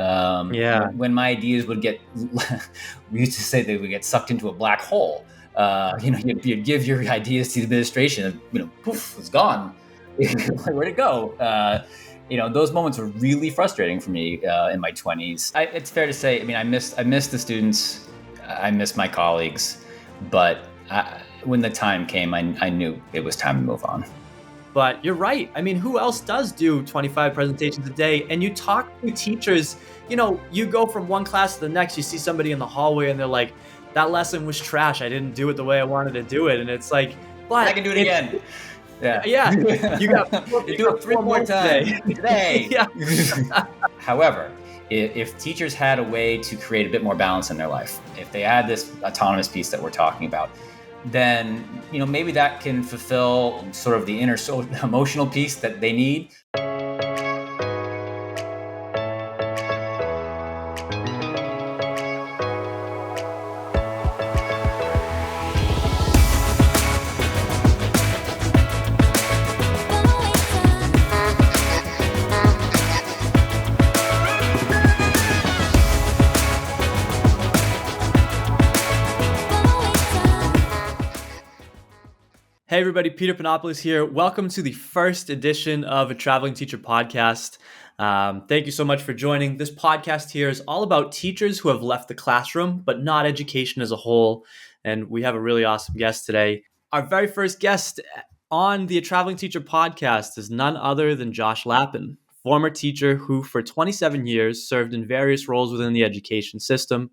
Yeah. When my ideas would get, we used to say they would get sucked into a black hole. You'd give your ideas to the administration, and poof, it's gone. Where'd it go? Those moments were really frustrating for me in my 20s. It's fair to say, I miss the students, I miss my colleagues, but when the time came, I knew it was time to move on. But you're right. Who else does do 25 presentations a day? And you talk to teachers, you go from one class to the next, you see somebody in the hallway and they're like, that lesson was trash. I didn't do it the way I wanted to do it. And it's like, but I can do it again. Yeah. You got do it 3 more times today. Yeah. However, if teachers had a way to create a bit more balance in their life, if they had this autonomous piece that we're talking about, then maybe that can fulfill sort of the inner emotional piece that they need. Hey everybody, Peter Panopoulos here. Welcome to the first edition of a Traveling Teacher Podcast. Thank you so much for joining. This podcast here is all about teachers who have left the classroom, but not education as a whole. And we have a really awesome guest today. Our very first guest on the Traveling Teacher Podcast is none other than Josh Lappin, former teacher who for 27 years served in various roles within the education system,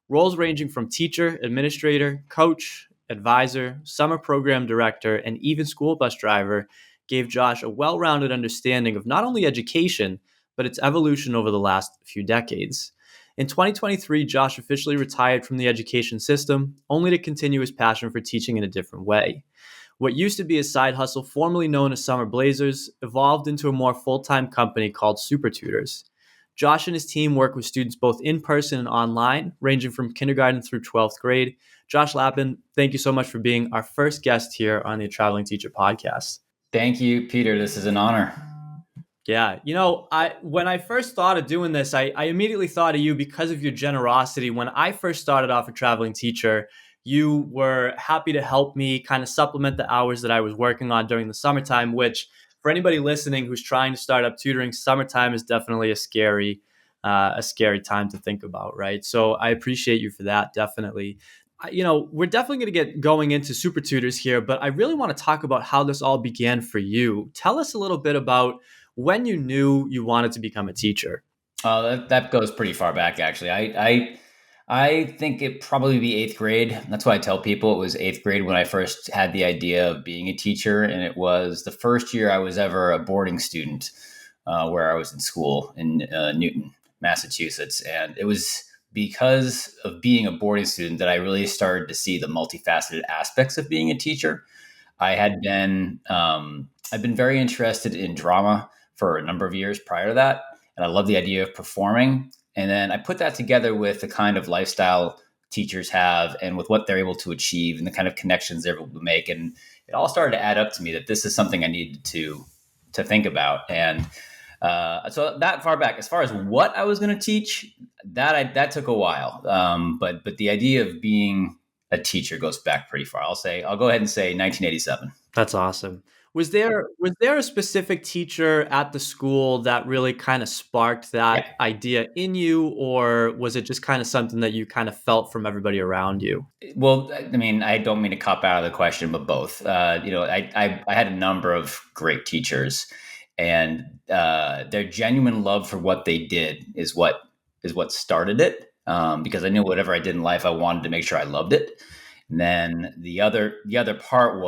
roles ranging from teacher, administrator, coach, advisor, summer program director, and even school bus driver, gave Josh a well-rounded understanding of not only education, but its evolution over the last few decades. In 2023, Josh officially retired from the education system, only to continue his passion for teaching in a different way. What used to be a side hustle, formerly known as Summer Blazers, evolved into a more full-time company called Super Tutors. Josh and his team work with students both in person and online, ranging from kindergarten through 12th grade. Josh Lappin, thank you so much for being our first guest here on the Traveling Teacher Podcast. Thank you, Peter. This is an honor. Yeah, when I first thought of doing this, I immediately thought of you because of your generosity. When I first started off a traveling teacher, you were happy to help me kind of supplement the hours that I was working on during the summertime, which for anybody listening who's trying to start up tutoring, summertime is definitely a scary time to think about, right? So I appreciate you for that, definitely. We're definitely going to get going into Super Tutors here, but I really want to talk about how this all began for you. Tell us a little bit about when you knew you wanted to become a teacher. That goes pretty far back, actually. I think it probably be 8th grade. That's why I tell people it was 8th grade when I first had the idea of being a teacher. And it was the first year I was ever a boarding student where I was in school in Newton, Massachusetts. And it was because of being a boarding student that I really started to see the multifaceted aspects of being a teacher. I've been very interested in drama for a number of years prior to that. And I love the idea of performing. And then I put that together with the kind of lifestyle teachers have and with what they're able to achieve and the kind of connections they're able to make. And it all started to add up to me that this is something I needed to think about. And so that far back, as far as what I was going to teach, that took a while. But the idea of being a teacher goes back pretty far. I'll go ahead and say 1987. That's awesome. Was there a specific teacher at the school that really kind of sparked that idea in you, or was it just kind of something that you kind of felt from everybody around you? Well, I don't mean to cop out of the question, but both. I had a number of great teachers, and their genuine love for what they did is what started it. Because I knew whatever I did in life, I wanted to make sure I loved it. And then the other part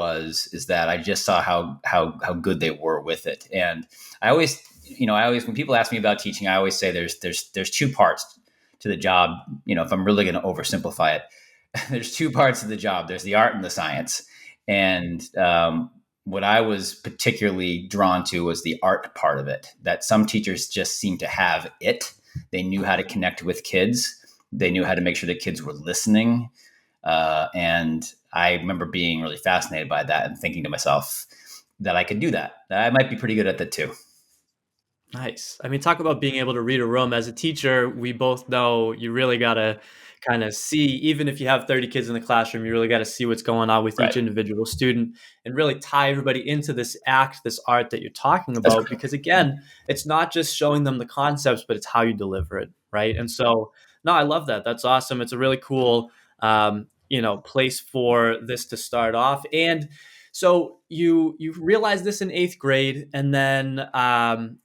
is that I just saw how good they were with it. And I always when people ask me about teaching, I always say there's two parts to the job. If I'm really going to oversimplify it, there's two parts of the job. There's the art and the science. And what I was particularly drawn to was the art part of it, that some teachers just seem to have it. They knew how to connect with kids. They knew how to make sure the kids were listening. And I remember being really fascinated by that and thinking to myself that I could do that. I might be pretty good at that too. Nice. I mean, talk about being able to read a room. As a teacher, we both know you really got to kind of see, even if you have 30 kids in the classroom, you really got to see what's going on with Right. each individual student and really tie everybody into this act, this art that you're talking That's about. Because again, it's not just showing them the concepts, but it's how you deliver it. Right. And so, no, I love that. That's awesome. It's a really cool, place for this to start off. And so you realized this in eighth grade, and then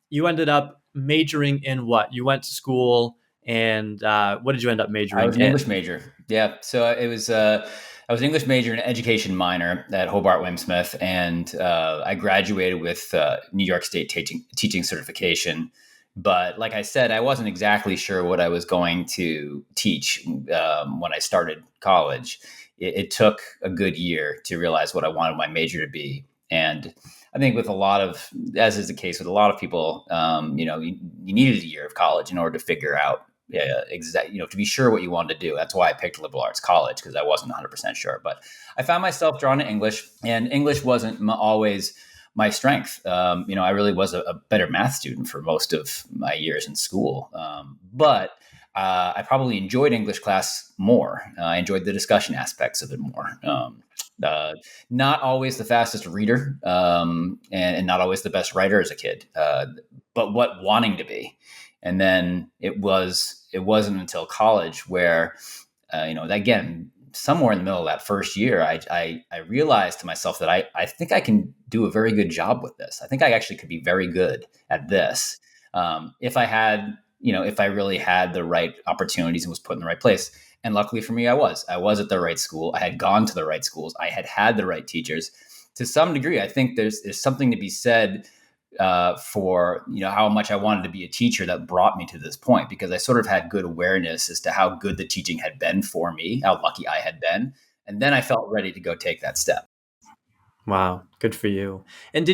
you ended up majoring in what? You went to school, and what did you end up I majoring was an English in? major. Yeah. So it was, I was an English major and education minor at Hobart William Smith. And I graduated with New York State teaching certification. But like I said, I wasn't exactly sure what I was going to teach when I started college. It took a good year to realize what I wanted my major to be. And I think with a lot of, as is the case with a lot of people, you needed a year of college in order to figure out, yeah, exactly, to be sure what you wanted to do. That's why I picked liberal arts college, because I wasn't 100% sure. But I found myself drawn to English, and English wasn't always my strength. I really was a better math student for most of my years in school. But I probably enjoyed English class more. I enjoyed the discussion aspects of it more. Uh, Not always the fastest reader, and not always the best writer as a kid, but what wanting to be. And then it wasn't until college where, again, somewhere in the middle of that first year, I realized to myself that I think I can do a very good job with this. I think I actually could be very good at this, if I had, if I really had the right opportunities and was put in the right place. And luckily for me, I was at the right school. I had gone to the right schools. I had the right teachers. To some degree, I think there's something to be said for how much I wanted to be a teacher that brought me to this point, because I sort of had good awareness as to how good the teaching had been for me, how lucky I had been, and then I felt ready to go take that step. Wow, good for you. And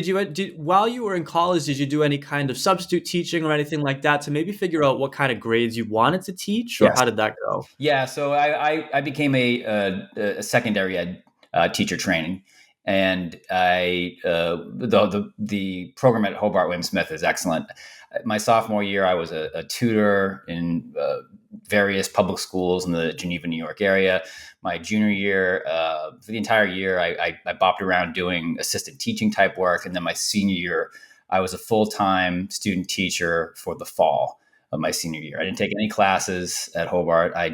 while you were in college, did you do any kind of substitute teaching or anything like that to maybe figure out what kind of grades you wanted to teach, or Yes. how did that go? Yeah, so I became a secondary ed teacher training, and the program at Hobart William Smith is excellent. My sophomore year, I was a tutor in various public schools in the Geneva, New York area. My junior year, for the entire year, I bopped around doing assistant teaching type work, and then my senior year, I was a full time student teacher for the fall of my senior year. I didn't take any classes at Hobart. I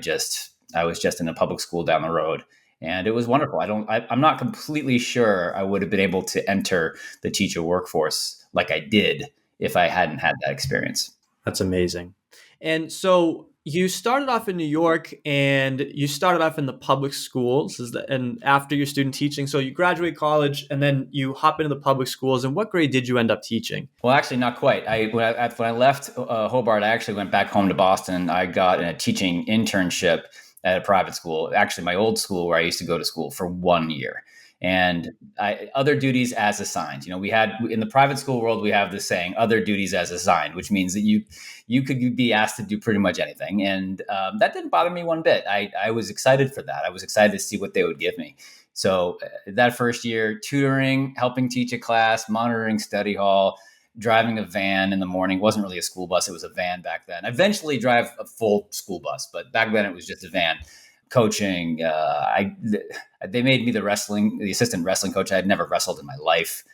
was just in a public school down the road, and it was wonderful. I'm not completely sure I would have been able to enter the teacher workforce like I did if I hadn't had that experience. That's amazing. And so you started off in New York, and you started off in the public schools, and after your student teaching, so you graduate college and then you hop into the public schools. And what grade did you end up teaching? Well, actually, not quite. When I left Hobart, I actually went back home to Boston. I got a teaching internship at a private school, actually my old school where I used to go to school, for 1 year. And other duties as assigned. We had, in the private school world, we have this saying, "Other duties as assigned," which means that you could be asked to do pretty much anything. And that didn't bother me one bit. I was excited for that. I was excited to see what they would give me. So that first year, tutoring, helping teach a class, monitoring study hall, driving a van in the morning. Wasn't really a school bus, it was a van back then. I eventually drive a full school bus, but back then it was just a van. Coaching, they made me the assistant wrestling coach. I had never wrestled in my life.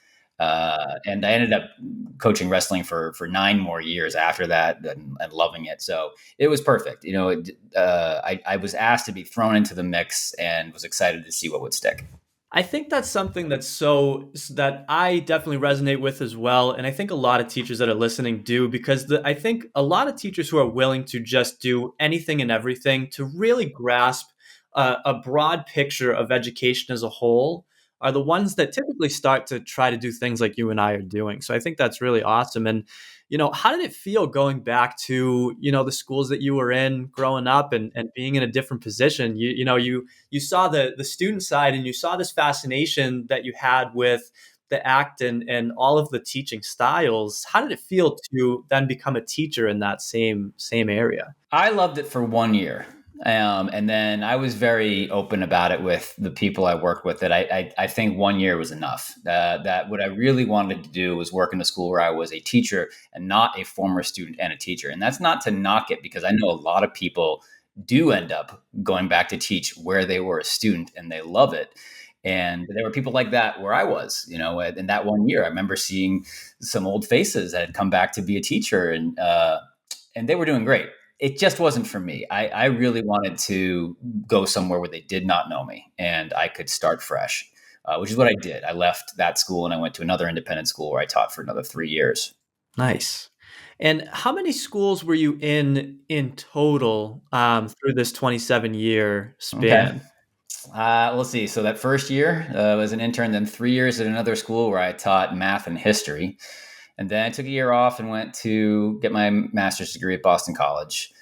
And I ended up coaching wrestling for 9 more years after that, and loving it. So it was perfect. I was asked to be thrown into the mix and was excited to see what would stick. I think that's something that I definitely resonate with as well, and I think a lot of teachers that are listening do, because I think a lot of teachers who are willing to just do anything and everything to really grasp a broad picture of education as a whole are the ones that typically start to try to do things like you and I are doing. So I think that's really awesome. And how did it feel going back to the schools that you were in growing up, and being in a different position? You saw the student side, and you saw this fascination that you had with the act and all of the teaching styles. How did it feel to then become a teacher in that same area? I loved it for 1 year. And then I was very open about it with the people I worked with, that I think 1 year was enough. That what I really wanted to do was work in a school where I was a teacher and not a former student and a teacher. And that's not to knock it, because I know a lot of people do end up going back to teach where they were a student and they love it. And there were people like that where I was, in that 1 year. I remember seeing some old faces that had come back to be a teacher, and they were doing great. It just wasn't for me. I really wanted to go somewhere where they did not know me and I could start fresh, which is what I did. I left that school and I went to another independent school where I taught for another 3 years. Nice. And how many schools were you in total through this 27-year Okay. span? Let's see. So that first year was an intern, then 3 years at another school where I taught math and history. And then I took a year off and went to get my master's degree at Boston College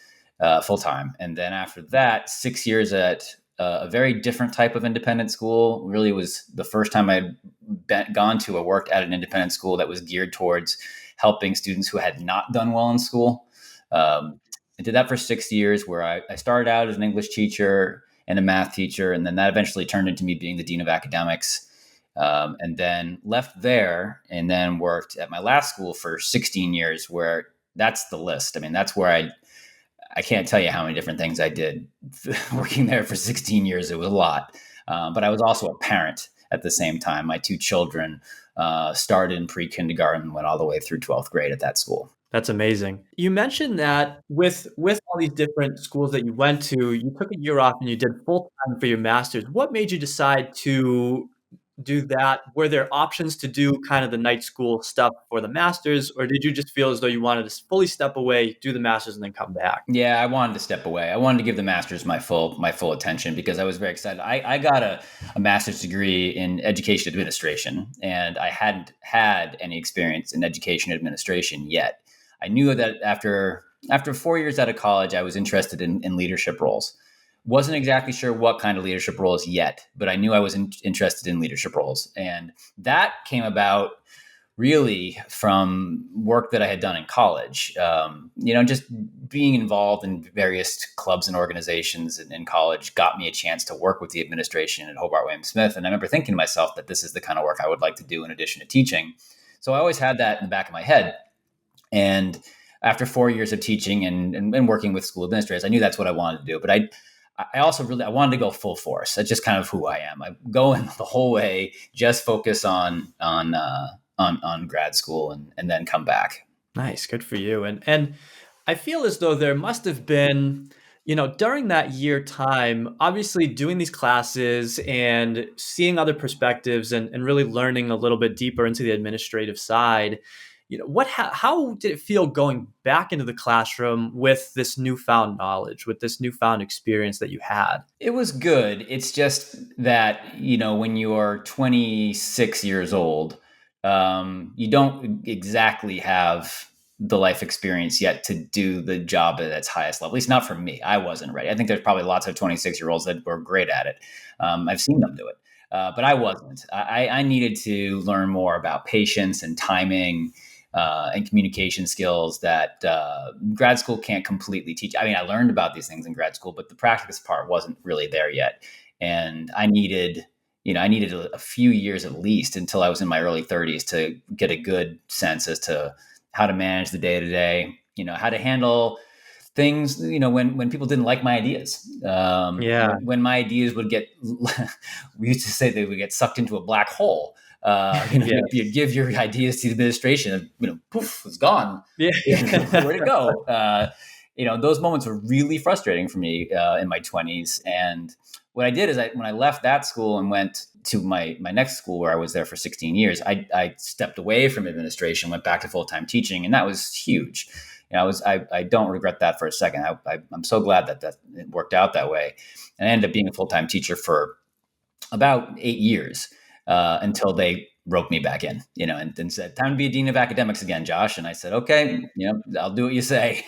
full time. And then after that, 6 years at a very different type of independent school. Really was the first time I'd gone to or worked at an independent school that was geared towards helping students who had not done well in school. I did that for 6 years, where I started out as an English teacher and a math teacher. And then that eventually turned into me being the dean of academics. And then left there and then worked at my last school for 16 years, where that's the list. I mean, that's where I can't tell you how many different things I did working there for 16 years. It was a lot. But I was also a parent at the same time. My two children started in pre-kindergarten and went all the way through 12th grade at that school. That's amazing. You mentioned that with all these different schools that you went to, you took a year off and you did full time for your master's. What made you decide to do that? Were there options to do kind of the night school stuff for the master's, or did you just feel as though you wanted to fully step away, do the master's, and then come back? Yeah, I wanted to step away. I wanted to give the master's my full attention, because I was very excited. I got a master's degree in education administration, and I hadn't had any experience in education administration yet. I knew that after 4 years out of college, I was interested in leadership roles. Wasn't exactly sure what kind of leadership roles yet, but I knew I was interested in leadership roles, and that came about really from work that I had done in college. Just being involved in various clubs and organizations in college got me a chance to work with the administration at Hobart William Smith. And I remember thinking to myself that this is the kind of work I would like to do in addition to teaching. So I always had that in the back of my head. And after 4 years of teaching and working with school administrators, I knew that's what I wanted to do. But I also I wanted to go full force. That's just kind of who I am. I go in the whole way, just focus on grad school, and then come back. Nice, good for you. And I feel as though there must have been, during that year time, obviously doing these classes and seeing other perspectives and really learning a little bit deeper into the administrative side. How did it feel going back into the classroom with this newfound knowledge, with this newfound experience that you had? It was good. It's just that, when you are 26 years old, you don't exactly have the life experience yet to do the job at its highest level. At least not for me. I wasn't ready. I think there's probably lots of 26-year-olds that were great at it. I've seen them do it. But I wasn't. I needed to learn more about patience and timing, and communication skills that grad school can't completely teach. I mean, I learned about these things in grad school, but the practice part wasn't really there yet. And I needed a few years at least until I was in my early 30s to get a good sense as to how to manage the day to day, how to handle things, when people didn't like my ideas. Yeah. When my ideas would get, we used to say they would get sucked into a black hole. Yeah. You give your ideas to the administration, and poof, it's gone. Yeah. Where'd it go? Those moments were really frustrating for me in my 20s. And what I did is, when I left that school and went to my next school where I was there for 16 years, I stepped away from administration, went back to full-time teaching, and that was huge. I don't regret that for a second. I'm so glad that it worked out that way. And I ended up being a full-time teacher for about 8 years until they roped me back in, and said, "Time to be a dean of academics again, Josh." And I said, "Okay, I'll do what you say."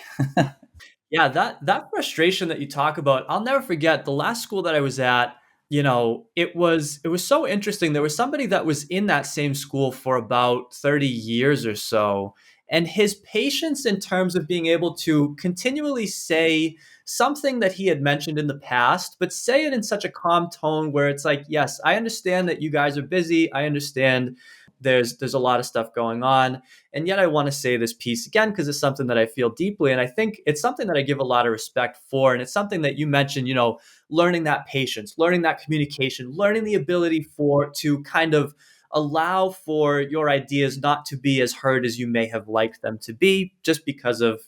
Yeah, that frustration that you talk about, I'll never forget the last school that I was at. It was so interesting. There was somebody that was in that same school for about 30 years or so, and his patience in terms of being able to continually say something that he had mentioned in the past, but say it in such a calm tone where it's like, yes, I understand that you guys are busy. I understand there's a lot of stuff going on, and yet I want to say this piece again because it's something that I feel deeply, and I think it's something that I give a lot of respect for, and it's something that you mentioned, learning that patience, learning that communication, learning the ability for to kind of allow for your ideas not to be as heard as you may have liked them to be, just because of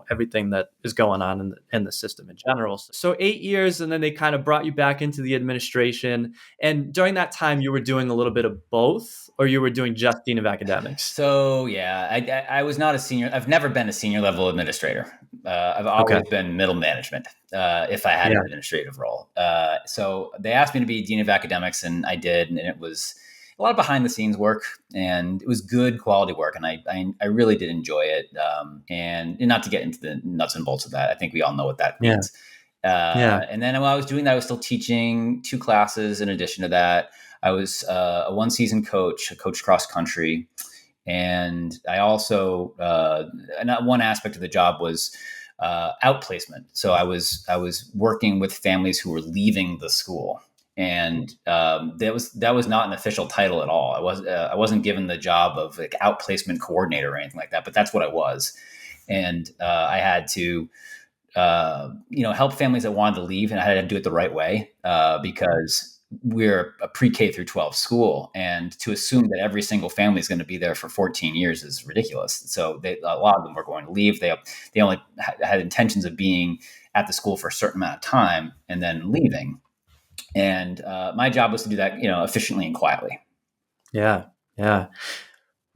everything that is going on in the system in general. So 8 years, and then they kind of brought you back into the administration. And during that time, you were doing a little bit of both, or you were doing just dean of academics? So yeah, I was not a senior. I've never been a senior level administrator. I've Okay. always been middle management. If I had an Yeah. administrative role, so they asked me to be dean of academics, and I did, and it was a lot of behind the scenes work, and it was good quality work, and I really did enjoy it. And not to get into the nuts and bolts of that, I think we all know what that Yeah. means. Yeah. And then while I was doing that, I was still teaching 2 classes. In addition to that, I was a one-season coach. I coached cross country, and I also one aspect of the job was outplacement. So I was working with families who were leaving the school, and that was not an official title at all. I wasn't given the job of like outplacement coordinator or anything like that, but that's what I was, and I had to help families that wanted to leave, and I had to do it the right way because we're a pre-K through 12 school, and to assume that every single family is going to be there for 14 years is ridiculous. So a lot of them were going to leave. They only had intentions of being at the school for a certain amount of time and then leaving. And my job was to do that, efficiently and quietly. Yeah. Yeah.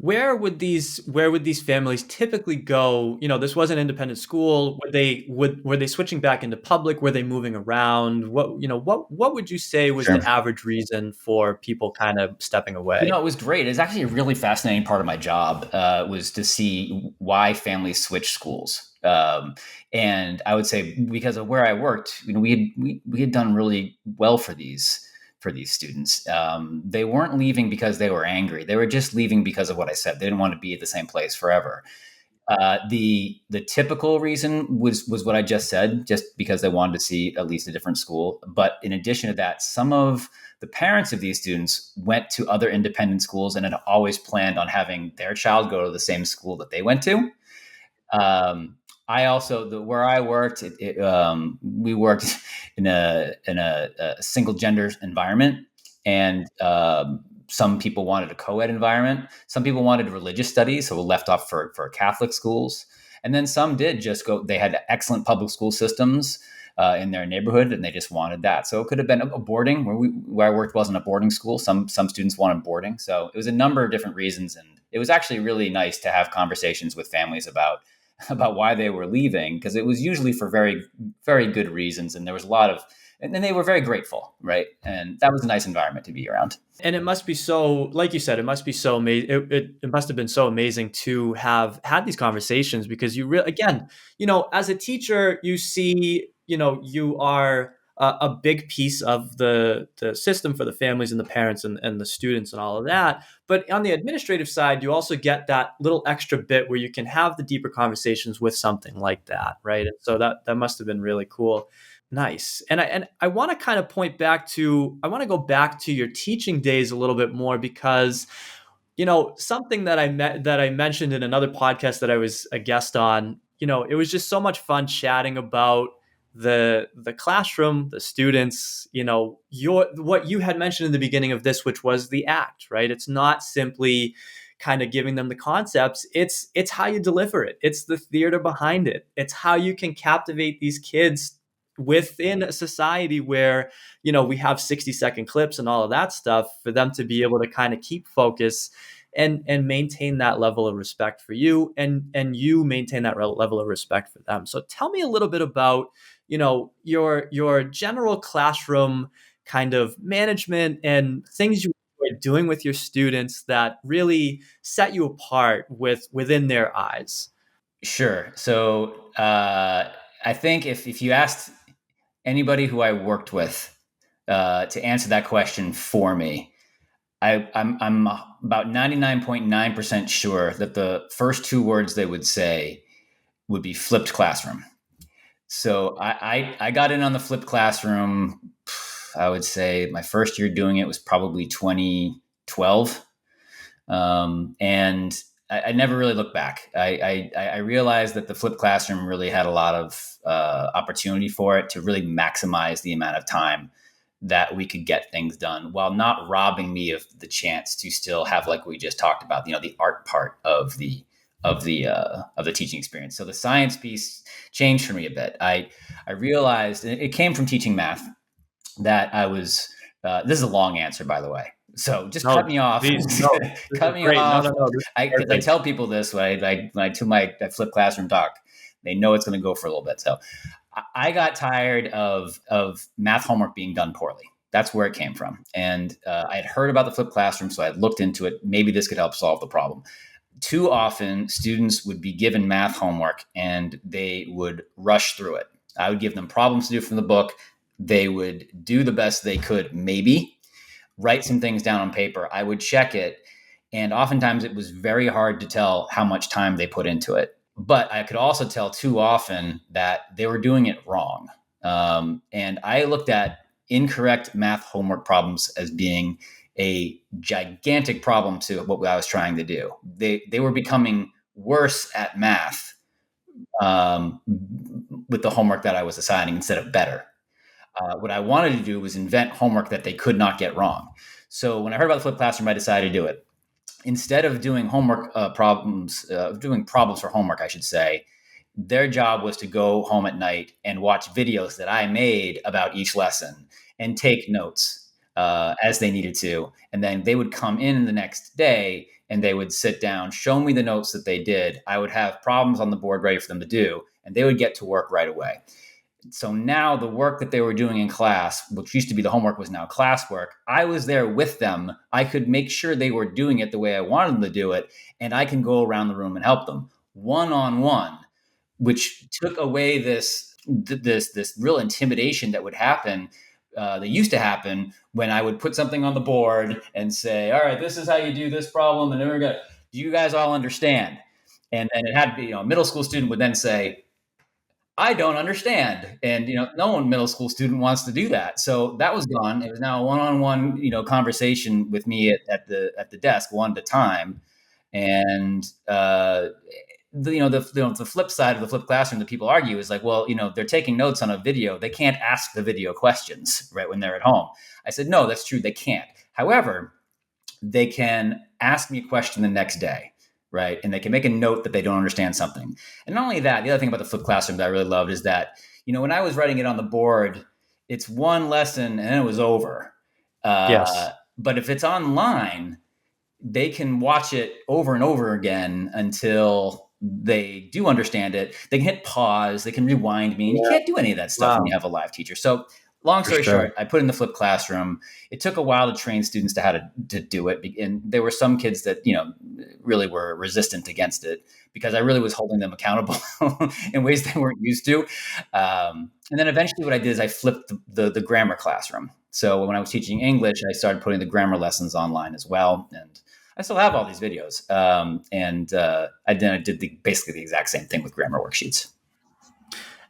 Where would these families typically go? This was an independent school. Were they switching back into public? Were they moving around? What would you say was Sure. the average reason for people kind of stepping away? It was great. It's actually a really fascinating part of my job was to see why families switch schools. And I would say because of where I worked, we had done really well for these students. They weren't leaving because they were angry. They were just leaving because of what I said. They didn't want to be at the same place forever. The typical reason was what I just said, just because they wanted to see at least a different school. But in addition to that, some of the parents of these students went to other independent schools and had always planned on having their child go to the same school that they went to. I also where I worked, we worked in a single gender environment, and some people wanted a co-ed environment. Some people wanted religious studies, so were left off for Catholic schools, and then some did just go. They had excellent public school systems in their neighborhood, and they just wanted that. So it could have been a boarding where I worked wasn't a boarding school. Some students wanted boarding, so it was a number of different reasons, and it was actually really nice to have conversations with families about why they were leaving, because it was usually for very, very good reasons. And there was a lot of, and then they were very grateful. Right. And that was a nice environment to be around. And it must be so, like you said, it must be so amazing. It must have been so amazing to have had these conversations, because you really, again, as a teacher, you see, you are a big piece of the system for the families and the parents and the students and all of that. But on the administrative side, you also get that little extra bit where you can have the deeper conversations with something like that, right? And so that must have been really cool. Nice. And I want to kind of I want to go back to your teaching days a little bit more, because something that I mentioned in another podcast that I was a guest on, it was just so much fun chatting about the classroom, the students, your what you had mentioned in the beginning of this, which was the act, right? It's not simply kind of giving them the concepts. It's how you deliver it. It's the theater behind it. It's how you can captivate these kids within a society where we have 60-second clips and all of that stuff, for them to be able to kind of keep focus and maintain that level of respect for you, and you maintain that level of respect for them. So tell me a little bit about your general classroom kind of management and things you enjoy doing with your students that really set you apart within their eyes. Sure. So I think if you asked anybody who I worked with to answer that question for me, I'm about 99.9% sure that the first two words they would say would be flipped classroom. So I got in on the flipped classroom. I would say my first year doing it was probably 2012. And I never really looked back. I realized that the flipped classroom really had a lot of opportunity for it to really maximize the amount of time that we could get things done while not robbing me of the chance to still have, like we just talked about, the art part of the teaching experience. So the science piece changed for me a bit. I realized, and it came from teaching math, that I was. This is a long answer, by the way. So just cut No, me off. please, no, this is Cut me great. No, off. no, no, this is Because I perfect. tell people this when I do my flip classroom talk, they know it's going to go for a little bit. So I got tired of math homework being done poorly. That's where it came from. And I had heard about the flipped classroom, so I had looked into it. Maybe this could help solve the problem. Too often, students would be given math homework and they would rush through it. I would give them problems to do from the book. They would do the best they could, maybe write some things down on paper. I would check it. And oftentimes it was very hard to tell how much time they put into it. But I could also tell too often that they were doing it wrong. And I looked at incorrect math homework problems as being a gigantic problem to what I was trying to do. They were becoming worse at math um, with the homework that I was assigning instead of better. What I wanted to do was invent homework that they could not get wrong. So when I heard about the flipped classroom, I decided to do it. Instead of doing homework doing problems for homework, I should say, their job was to go home at night and watch videos that I made about each lesson and take notes as they needed to. And then they would come in the next day and they would sit down, show me the notes that they did. I would have problems on the board ready for them to do, and they would get to work right away. So now the work that they were doing in class, which used to be the homework, was now classwork. I was there with them. I could make sure they were doing it the way I wanted them to do it, and I can go around the room and help them one on one, which took away this real intimidation that would happen. That used to happen when I would put something on the board and say, "All right, this is how you do this problem," and then we're gonna. Do you guys all understand? And then it had to be, a middle school student would then say, I don't understand. And no one middle school student wants to do that. So that was gone. It was now a one-on-one, conversation with me at the desk one at a time. And the flip side of the flipped classroom that people argue is like, well, they're taking notes on a video. They can't ask the video questions right when they're at home. I said, no, that's true. They can't. However, they can ask me a question the next day, right? And they can make a note that they don't understand something. And not only that, the other thing about the flipped classroom that I really loved is that, when I was writing it on the board, it's one lesson and then it was over. Yes. But if it's online, they can watch it over and over again until they do understand it. They can hit pause, they can rewind me, and you Yeah. can't do any of that stuff when Wow. you have a live teacher. So long For story sure. short, I put in the flipped classroom. It took a while to train students to how to do it. And there were some kids that, really were resistant against it because I really was holding them accountable in ways they weren't used to. And then eventually what I did is I flipped the grammar classroom. So when I was teaching English, I started putting the grammar lessons online as well. And I still have all these videos. I did basically the exact same thing with grammar worksheets.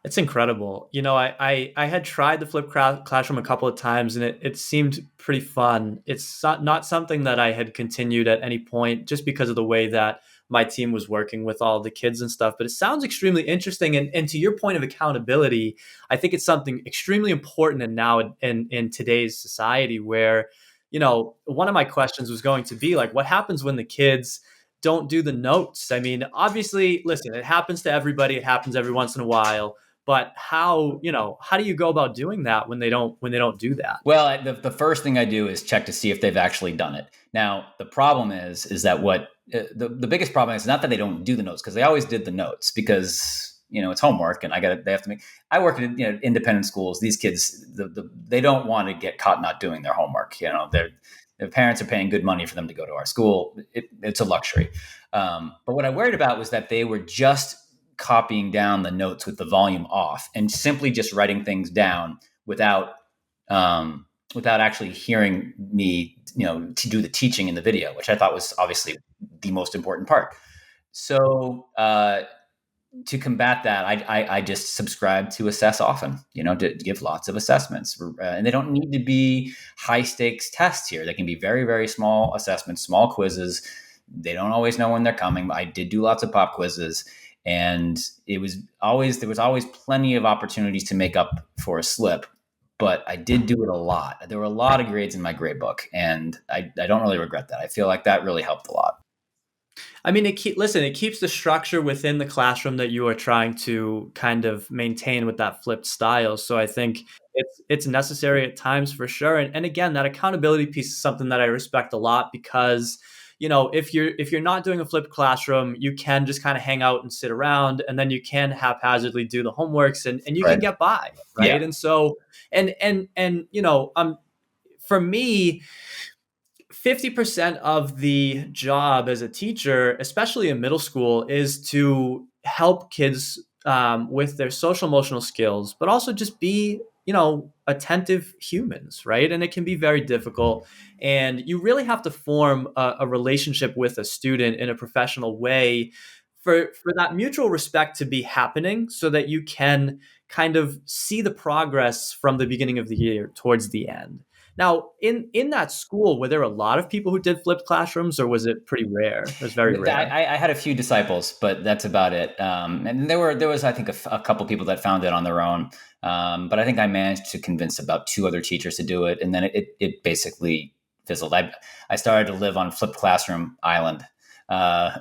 It's incredible. I had tried the classroom a couple of times and it seemed pretty fun. It's not something that I had continued at any point just because of the way that my team was working with all the kids and stuff. But it sounds extremely interesting. And to your point of accountability, I think it's something extremely important and now in today's society where, one of my questions was going to be like, what happens when the kids don't do the notes? I mean, obviously, listen, it happens to everybody. It happens every once in a while, but how do you go about doing that when they don't do that? Well, the first thing I do is check to see if they've actually done it. Now, the problem is that the biggest problem is not that they don't do the notes, because they always did the notes, because it's homework and they have to make. I work at independent schools. These kids, they don't want to get caught not doing their homework. Their parents are paying good money for them to go to our school. It's a luxury. But what I worried about was that they were just copying down the notes with the volume off and simply just writing things down without without actually hearing me, to do the teaching in the video, which I thought was obviously the most important part. So to combat that, I just subscribe to assess often, to give lots of assessments. And they don't need to be high stakes tests here. They can be very, very small assessments, small quizzes. They don't always know when they're coming. But I did do lots of pop quizzes, and there was always plenty of opportunities to make up for a slip. But I did do it a lot. There were a lot of grades in my grade book, and I don't really regret that. I feel like that really helped a lot. I mean, it keeps the structure within the classroom that you are trying to kind of maintain with that flipped style. So I think it's necessary at times for sure. And again, that accountability piece is something that I respect a lot because if you're not doing a flipped classroom, you can just kind of hang out and sit around, and then you can haphazardly do the homeworks, and you Right. can get by, Yeah. right? And so and for me, 50% of the job as a teacher, especially in middle school, is to help kids with their social emotional skills, but also just be, attentive humans, right? And it can be very difficult. And you really have to form a relationship with a student in a professional way for that mutual respect to be happening so that you can kind of see the progress from the beginning of the year towards the end. Now, in that school, were there a lot of people who did flipped classrooms, or was it pretty rare? It was very rare. I had a few disciples, but that's about it. And there was, I think, a couple people that found it on their own. But I think I managed to convince about two other teachers to do it, and then it basically fizzled. I started to live on flipped classroom island. Uh,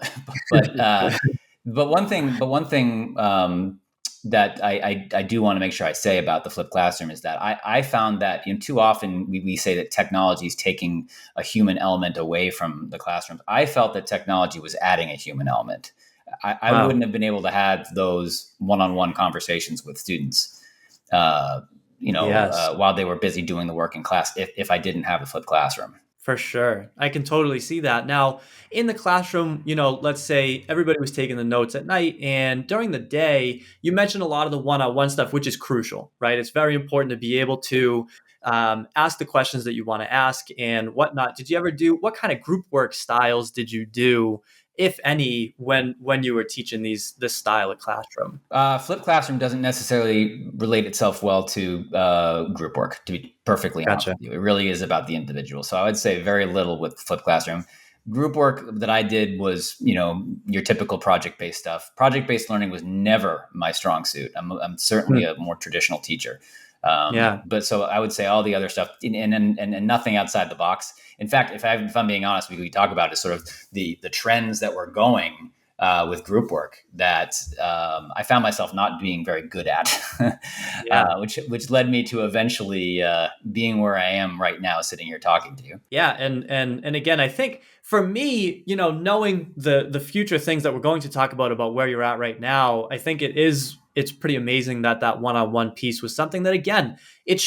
but one thing that I do want to make sure I say about the flipped classroom is that I found that too often we say that technology is taking a human element away from the classrooms. I felt that technology was adding a human element. I Wow. wouldn't have been able to have those one-on-one conversations with students, uh, Yes. while they were busy doing the work in class if I didn't have a flipped classroom. For sure. I can totally see that. Now, in the classroom, let's say everybody was taking the notes at night, and during the day, you mentioned a lot of the one on one stuff, which is crucial, right? It's very important to be able to ask the questions that you want to ask and whatnot. Did you ever do what kind of group work styles did you do, if any, when you were teaching this style of classroom? Flipped classroom doesn't necessarily relate itself well to group work, to be perfectly honest Gotcha. with you. It really is about the individual. So I would say very little with flipped classroom. Group work that I did was, your typical project based stuff. Project based learning was never my strong suit. I'm certainly Hmm. a more traditional teacher. Yeah. But so I would say all the other stuff and nothing outside the box. In fact, if I'm being honest, we talk about is sort of the trends that were going with group work that I found myself not being very good at, Yeah. which led me to eventually being where I am right now, sitting here talking to you. Yeah, and again, I think for me, knowing the future things that we're going to talk about where you're at right now, I think it's pretty amazing that that one-on-one piece was something that again, it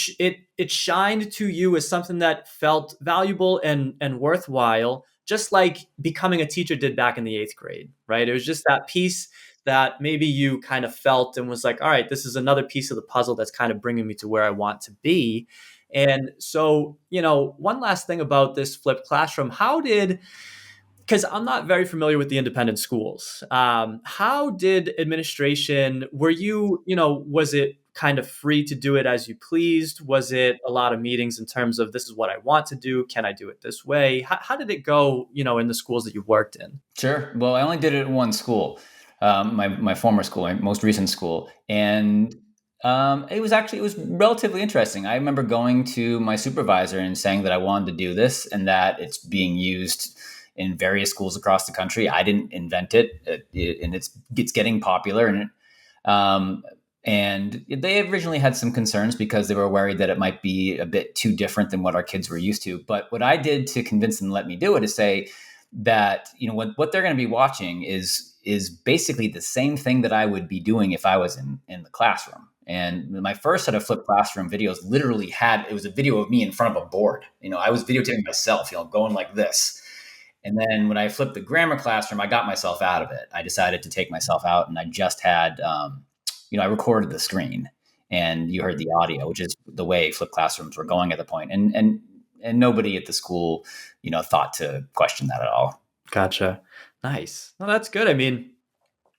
shined to you as something that felt valuable and worthwhile, just like becoming a teacher did back in the 8th grade, right? It was just that piece that maybe you kind of felt and was like, all right, this is another piece of the puzzle that's kind of bringing me to where I want to be. And so, one last thing about this flipped classroom, because I'm not very familiar with the independent schools, how did administration, was it kind of free to do it as you pleased? Was it a lot of meetings in terms of this is what I want to do? Can I do it this way? How did it go, in the schools that you worked in? Sure. Well, I only did it at one school, my former school, my most recent school, and it was relatively interesting. I remember going to my supervisor and saying that I wanted to do this and that it's being used in various schools across the country. I didn't invent and it's getting popular, um, and they originally had some concerns because they were worried that it might be a bit too different than what our kids were used to. But what I did to convince them to let me do it is say that what they're going to be watching is basically the same thing that I would be doing if I was in the classroom. And my first set of flipped classroom videos literally it was a video of me in front of a board. I was videotaping myself, going like this. And then when I flipped the grammar classroom, I got myself out of it. I decided to take myself out, and I just had, I recorded the screen, and you heard the audio, which is the way flipped classrooms were going at the point. And nobody at the school, thought to question that at all. Gotcha. Nice. Well, that's good. I mean,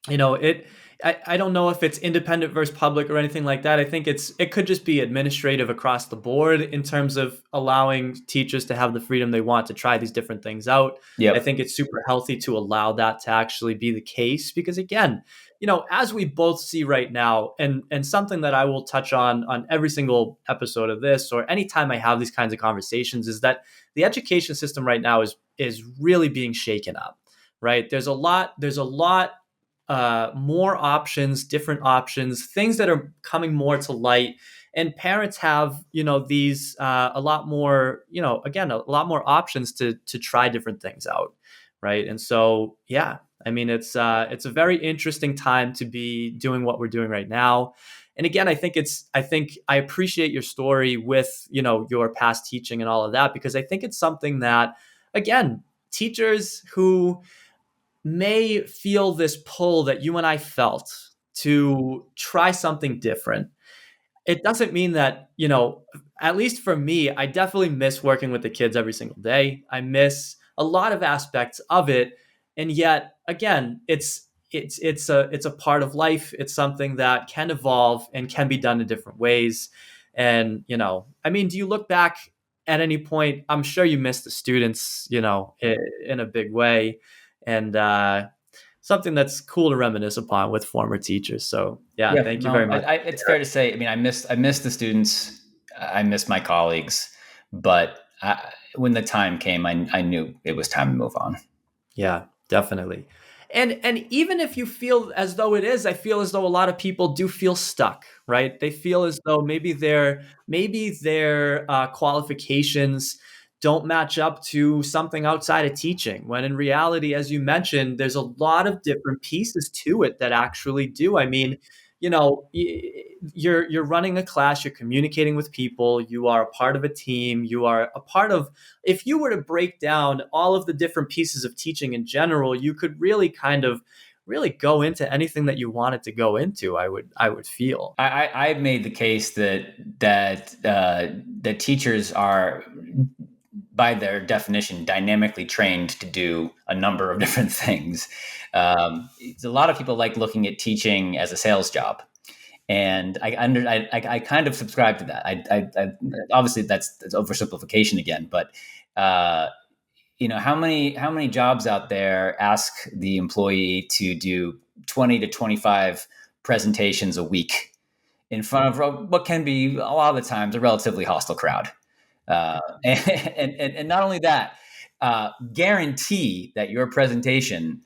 you know it I don't know if it's independent versus public or anything like that. I think it could just be administrative across the board in terms of allowing teachers to have the freedom they want to try these different things out. I Yep. think it's super healthy to allow that to actually be the case, because again, as we both see right now, and something that I will touch on every single episode of this or anytime I have these kinds of conversations, is that the education system right now is really being shaken up. Right? There's a lot more options, different options, things that are coming more to light. And parents have, these a lot more, again, a lot more options to try different things out, right? And so, yeah, I mean, it's a very interesting time to be doing what we're doing right now. And again, I think I appreciate your story with, your past teaching and all of that, because I think it's something that, again, teachers who may feel this pull that you and I felt to try something different. It doesn't mean that, at least for me, I definitely miss working with the kids every single day. I miss a lot of aspects of it. And yet, again, it's a part of life. It's something that can evolve and can be done in different ways. And, I mean, do you look back at any point? I'm sure you miss the students, in a big way. And something that's cool to reminisce upon with former teachers. So yeah, Yeah, thank you very no, much. it's fair to say. I mean, I miss the students, I miss my colleagues, but when the time came, I knew it was time to move on. Yeah, definitely. And even if you feel as though it is, I feel as though a lot of people do feel stuck, right? They feel as though maybe their qualifications don't match up to something outside of teaching. When in reality, as you mentioned, there's a lot of different pieces to it that actually do. I mean, you're running a class, you're communicating with people, you are a part of a team, you are a part of, if you were to break down all of the different pieces of teaching in general, you could really kind of really go into anything that you wanted to go into. I would feel. I've made the case that teachers are, by their definition, dynamically trained to do a number of different things. A lot of people like looking at teaching as a sales job, and I kind of subscribe to that. Obviously that's oversimplification again, but how many jobs out there ask the employee to do 20 to 25 presentations a week in front of what can be a lot of the times a relatively hostile crowd. And not only that, guarantee that your presentation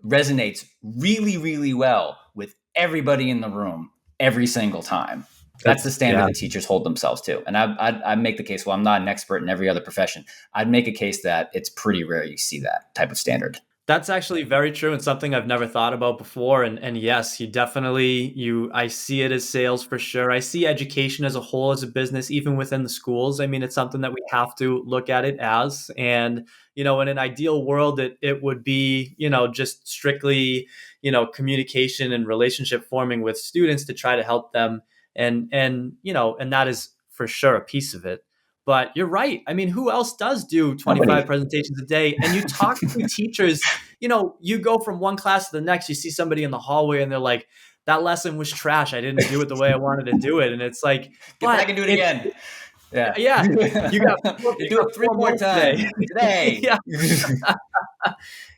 resonates really, really well with everybody in the room every single time. That's the standard Yeah. that teachers hold themselves to. And I'd make the case, well, I'm not an expert in every other profession. I'd make a case that it's pretty rare you see that type of standard. That's actually very true and something I've never thought about before. And yes, I see it as sales for sure. I see education as a whole as a business, even within the schools. I mean, it's something that we have to look at it as. And, in an ideal world, it would be, just strictly, communication and relationship forming with students to try to help them. And that is for sure a piece of it. But you're right. I mean, who else does do 25 Nobody. presentations a day? And you talk to teachers, you go from one class to the next, you see somebody in the hallway and they're like, that lesson was trash. I didn't do it the way I wanted to do it. And it's like, Get back but and do it it's, again. Yeah. yeah, you got, you Do got it three four more more today. times today. Yeah.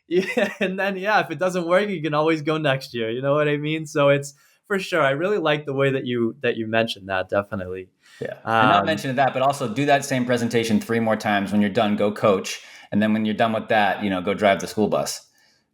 Yeah. And then, yeah, if it doesn't work, you can always go next year. You know what I mean? So it's for sure. I really like the way that you mentioned that. Definitely. Yeah. And not Um, mention that, but also do that same presentation three more times. When you're done, go coach. And then when you're done with that, go drive the school bus.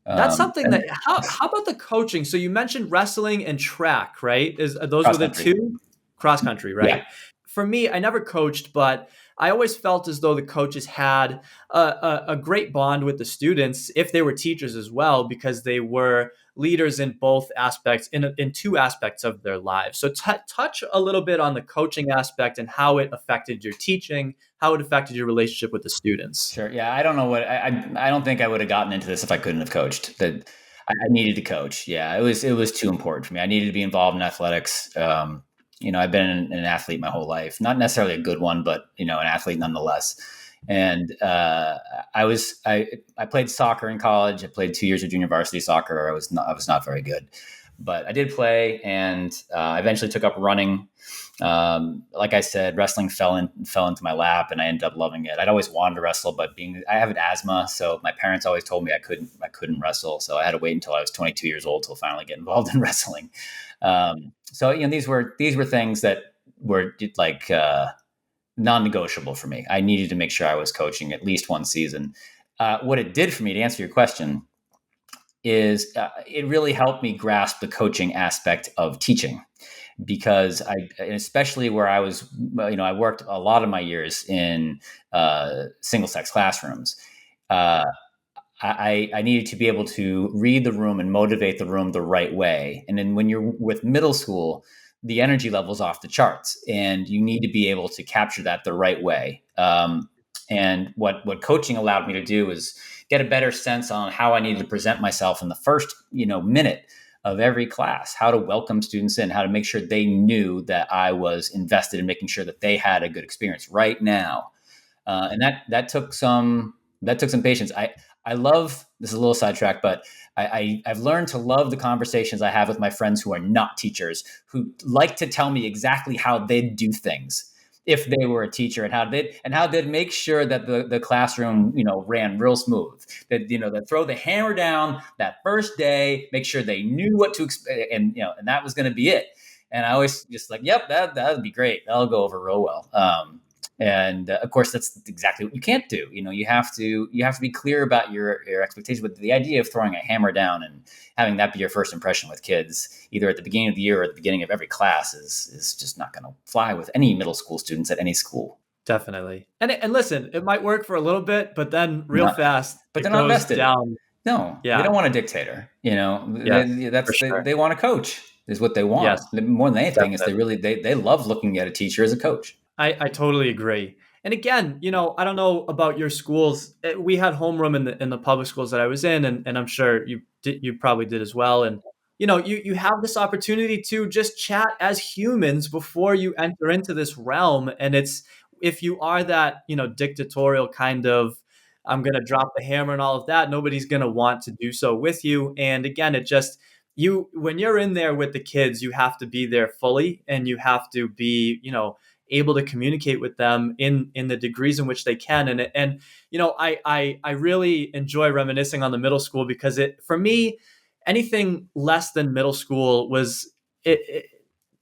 That's something And that. How about the coaching? So you mentioned wrestling and track, right? Those were cross the country. two? Cross country, Yeah. right? For me, I never coached, but I always felt as though the coaches had a great bond with the students if they were teachers as well, because they were leaders in both aspects, in two aspects of their lives. So touch a little bit on the coaching aspect and how it affected your teaching, how it affected your relationship with the students. Sure. Yeah. I don't know I don't think I would have gotten into this if I couldn't have coached. That I needed to coach. Yeah. It was too important for me. I needed to be involved in athletics. I've been an athlete my whole life, not necessarily a good one, but an athlete nonetheless. And I played soccer in college. I played 2 years of junior varsity soccer. I was not very good, but I did play, and I eventually took up running. Like I said, wrestling fell into my lap, and I ended up loving it. I'd always wanted to wrestle, but I have an asthma, so my parents always told me I couldn't wrestle. So I had to wait until I was 22 years old to finally get involved in wrestling. So these were things that were like non-negotiable for me. I needed to make sure I was coaching at least one season. What it did for me, to answer your question, is it really helped me grasp the coaching aspect of teaching, because especially where I was, I worked a lot of my years in single sex classrooms. Uh, I needed to be able to read the room and motivate the room the right way. And then when you're with middle school, the energy level's off the charts, and you need to be able to capture that the right way. And what coaching allowed me to do is get a better sense on how I needed to present myself in the first minute of every class, how to welcome students in, how to make sure they knew that I was invested in making sure that they had a good experience right now. And that took some patience. I love, this is a little sidetrack, but I've learned to love the conversations I have with my friends who are not teachers, who like to tell me exactly how they'd do things if they were a teacher, and how they'd make sure that the classroom ran real smooth. That throw the hammer down that first day, make sure they knew what to expect, and that was going to be it. And I always just like, yep, that'd be great. That'll go over real well. And of course, that's exactly what you can't do. You have to be clear about your expectations. But the idea of throwing a hammer down and having that be your first impression with kids, either at the beginning of the year or at the beginning of every class, is just not going to fly with any middle school students at any school. Definitely. And listen, it might work for a little bit, but then real Not, fast but it they're not goes vested. down. No, they Yeah. don't want a dictator. Yes, for sure. They want a coach. Is what they want. Yes, More than anything, is definitely. they love looking at a teacher as a coach. I totally agree. And again, I don't know about your schools. We had homeroom in the public schools that I was in, and I'm sure you probably did as well. And you have this opportunity to just chat as humans before you enter into this realm. And it's if you are that dictatorial kind of, I'm gonna drop the hammer and all of that, nobody's gonna want to do so with you. And again, it just when you're in there with the kids, you have to be there fully, and you have to be able to communicate with them in the degrees in which they can. And I really enjoy reminiscing on the middle school, because it for me, anything less than middle school was it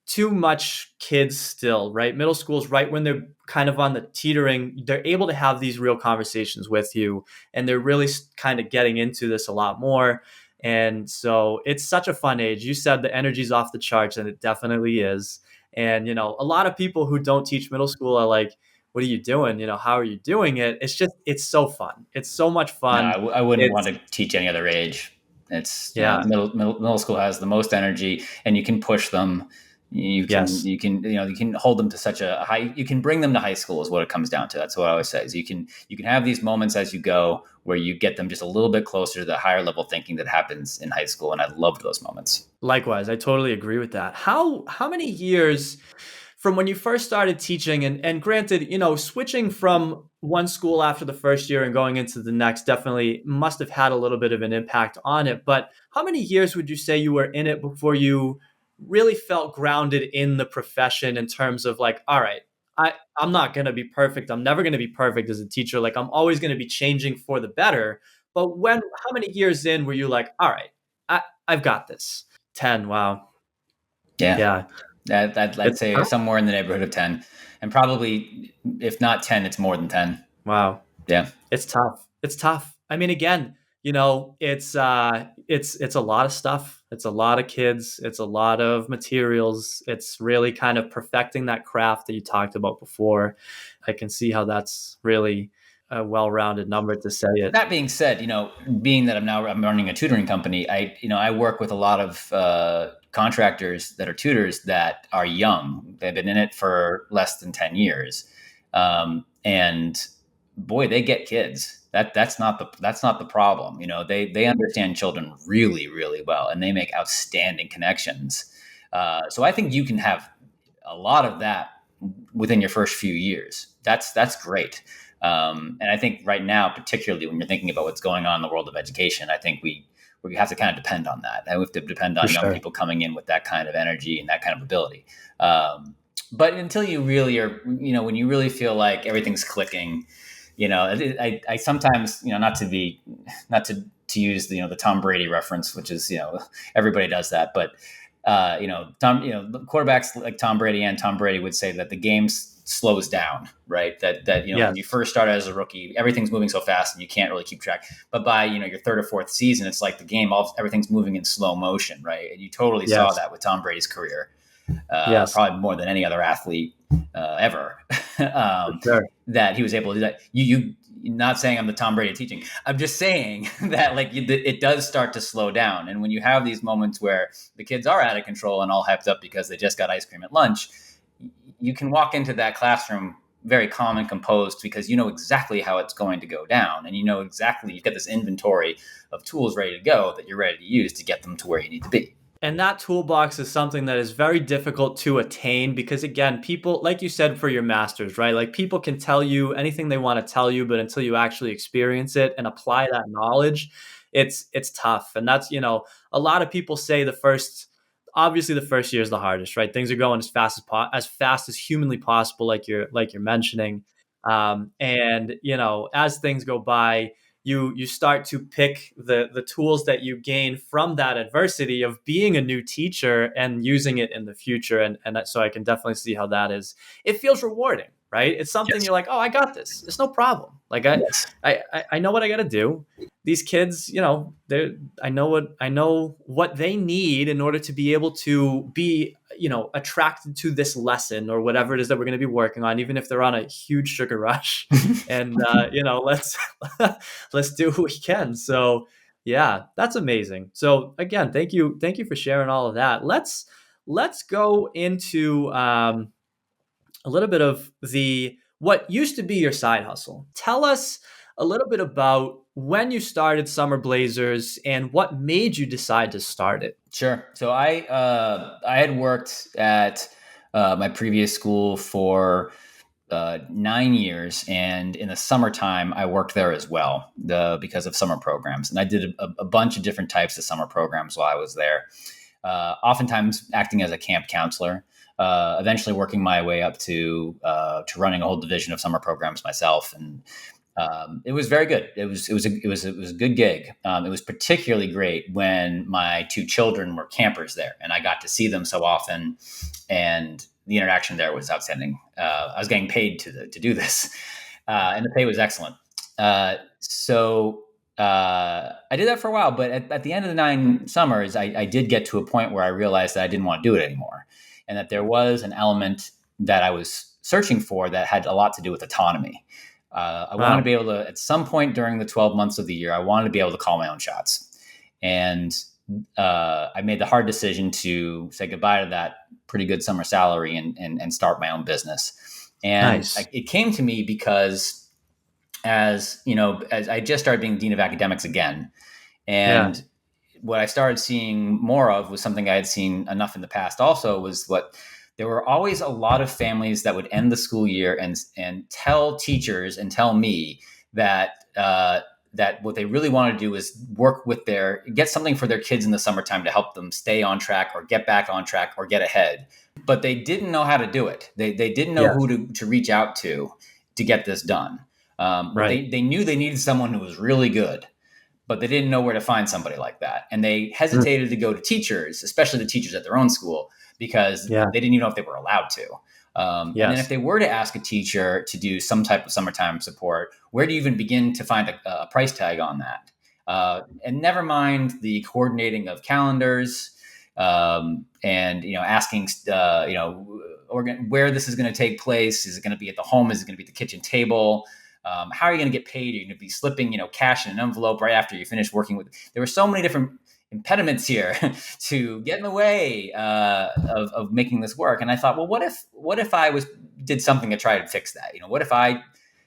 too much kids still, right? Middle school's right when they're kind of on the teetering, they're able to have these real conversations with you, and they're really kind of getting into this a lot more. And so it's such a fun age. You said the energy's off the charts, and it definitely is. And a lot of people who don't teach middle school are like, what are you doing? How are you doing it? It's so fun. It's so much No, fun. I wouldn't want It's to teach any other age. It's Yeah. middle school has the most energy, and you can push them. You can Yes. you can hold them to such a high. You can bring them to high school is what it comes down to. That's what I always say. Is you can have these moments as you go where you get them just a little bit closer to the higher level thinking that happens in high school, and I love those moments. Likewise, I totally agree with that. How many years from when you first started teaching, and granted, switching from one school after the first year and going into the next definitely must have had a little bit of an impact on it, but how many years would you say you were in it before you really felt grounded in the profession, in terms of like, all right, I'm not going to be perfect. I'm never going to be perfect as a teacher. Like, I'm always going to be changing for the better. But how many years in were you like, all right, I've got this? 10. Wow. Yeah, Yeah. I'd It's say tough. somewhere in the neighborhood of 10, and probably if not 10, it's more than 10. Wow. Yeah. It's tough. It's tough. I mean, again, it's a lot of stuff. It's a lot of kids. It's a lot of materials. It's really kind of perfecting that craft that you talked about before. I can see how that's really a well-rounded number to say it. That being said, being that I'm running a tutoring company, I work with a lot of contractors that are tutors that are young. They've been in it for less than 10 years, and boy, they get kids. That's not the problem. They understand children really really well, and they make outstanding connections. So I think you can have a lot of that within your first few years. That's great. And I think right now, particularly when you're thinking about what's going on in the world of education, I think we have to kind of depend on that. And we have to depend For on young sure. people coming in with that kind of energy and that kind of ability. But until you really are, when you really feel like everything's clicking, I sometimes, not to use the Tom Brady reference, which is, everybody does that, but the quarterbacks like Tom Brady and Tom Brady would say that the game slows down, right? That when you Yes. first start as a rookie, everything's moving so fast and you can't really keep track. But by your third or fourth season, it's like the game, everything's moving in slow motion, right? And you totally saw Yes. that with Tom Brady's career, Yes. probably more than any other athlete ever. For sure. That he was able to do that. You not saying I'm the Tom Brady teaching. I'm just saying that it does start to slow down. And when you have these moments where the kids are out of control and all hyped up because they just got ice cream at lunch, you can walk into that classroom very calm and composed because you know exactly how it's going to go down. And you've got this inventory of tools ready to go that you're ready to use to get them to where you need to be. And that toolbox is something that is very difficult to attain because, again, people, like you said, for your masters, right? Like people can tell you anything they want to tell you, but until you actually experience it and apply that knowledge, it's tough. And that's, a lot of people say obviously the first year is the hardest, right? Things are going as fast as humanly possible, like you're mentioning. And as things go by, you start to pick the tools that you gain from that adversity of being a new teacher and using it in the future. And so I can definitely see how that is. It feels rewarding, right? It's something Yes. you're like, oh, I got this. It's no problem. Like Yes. I know what I got to do. These kids, I know what they need in order to be able to be, attracted to this lesson or whatever it is that we're going to be working on, even if they're on a huge sugar rush. And let's let's do what we can. So yeah, that's amazing. So again, thank you for sharing all of that. Let's go into a little bit of the what used to be your side hustle. Tell us a little bit about when you started Summer Blazers and what made you decide to start it. Sure. So I had worked at my previous school for 9 years, and in the summertime I worked there as well, because of summer programs, and I did a bunch of different types of summer programs while I was there. Oftentimes acting as a camp counselor, eventually working my way up to running a whole division of summer programs myself, and it was very good. It was a good gig. It was particularly great when my two children were campers there, and I got to see them so often, and the interaction there was outstanding. I was getting paid to do this, and the pay was excellent. I did that for a while, but at the end of the 9 summers, I did get to a point where I realized that I didn't want to do it anymore, and that there was an element that I was searching for that had a lot to do with autonomy. I wanted to Wow. be able to, at some point during the 12 months of the year, I wanted to be able to call my own shots. And I made the hard decision to say goodbye to that pretty good summer salary and start my own business. And Nice. it came to me because, as I just started being dean of academics again, Yeah. and what I started seeing more of was something I had seen enough in the past also, was what there were always a lot of families that would end the school year and tell teachers and tell me that that what they really want to do is get something for their kids in the summertime to help them stay on track or get back on track or get ahead. But they didn't know how to do it. They didn't know Yes. who to reach out to get this done. But Right. they knew they needed someone who was really good, but they didn't know where to find somebody like that. And they Mm. hesitated to go to teachers, especially the teachers at their own school, because Yeah. they didn't even know if they were allowed to. And then if Yes. they were to ask a teacher to do some type of summertime support, where do you even begin to find a price tag on that? And never mind the coordinating of calendars, and asking where this is going to take place. Is it going to be at the home? Is it going to be at the kitchen table? How are you going to get paid? Are you going to be slipping cash in an envelope right after you finish working with? There were so many different impediments here to get in the way of making this work. And I thought, well, what if I did something to try to fix that? What if I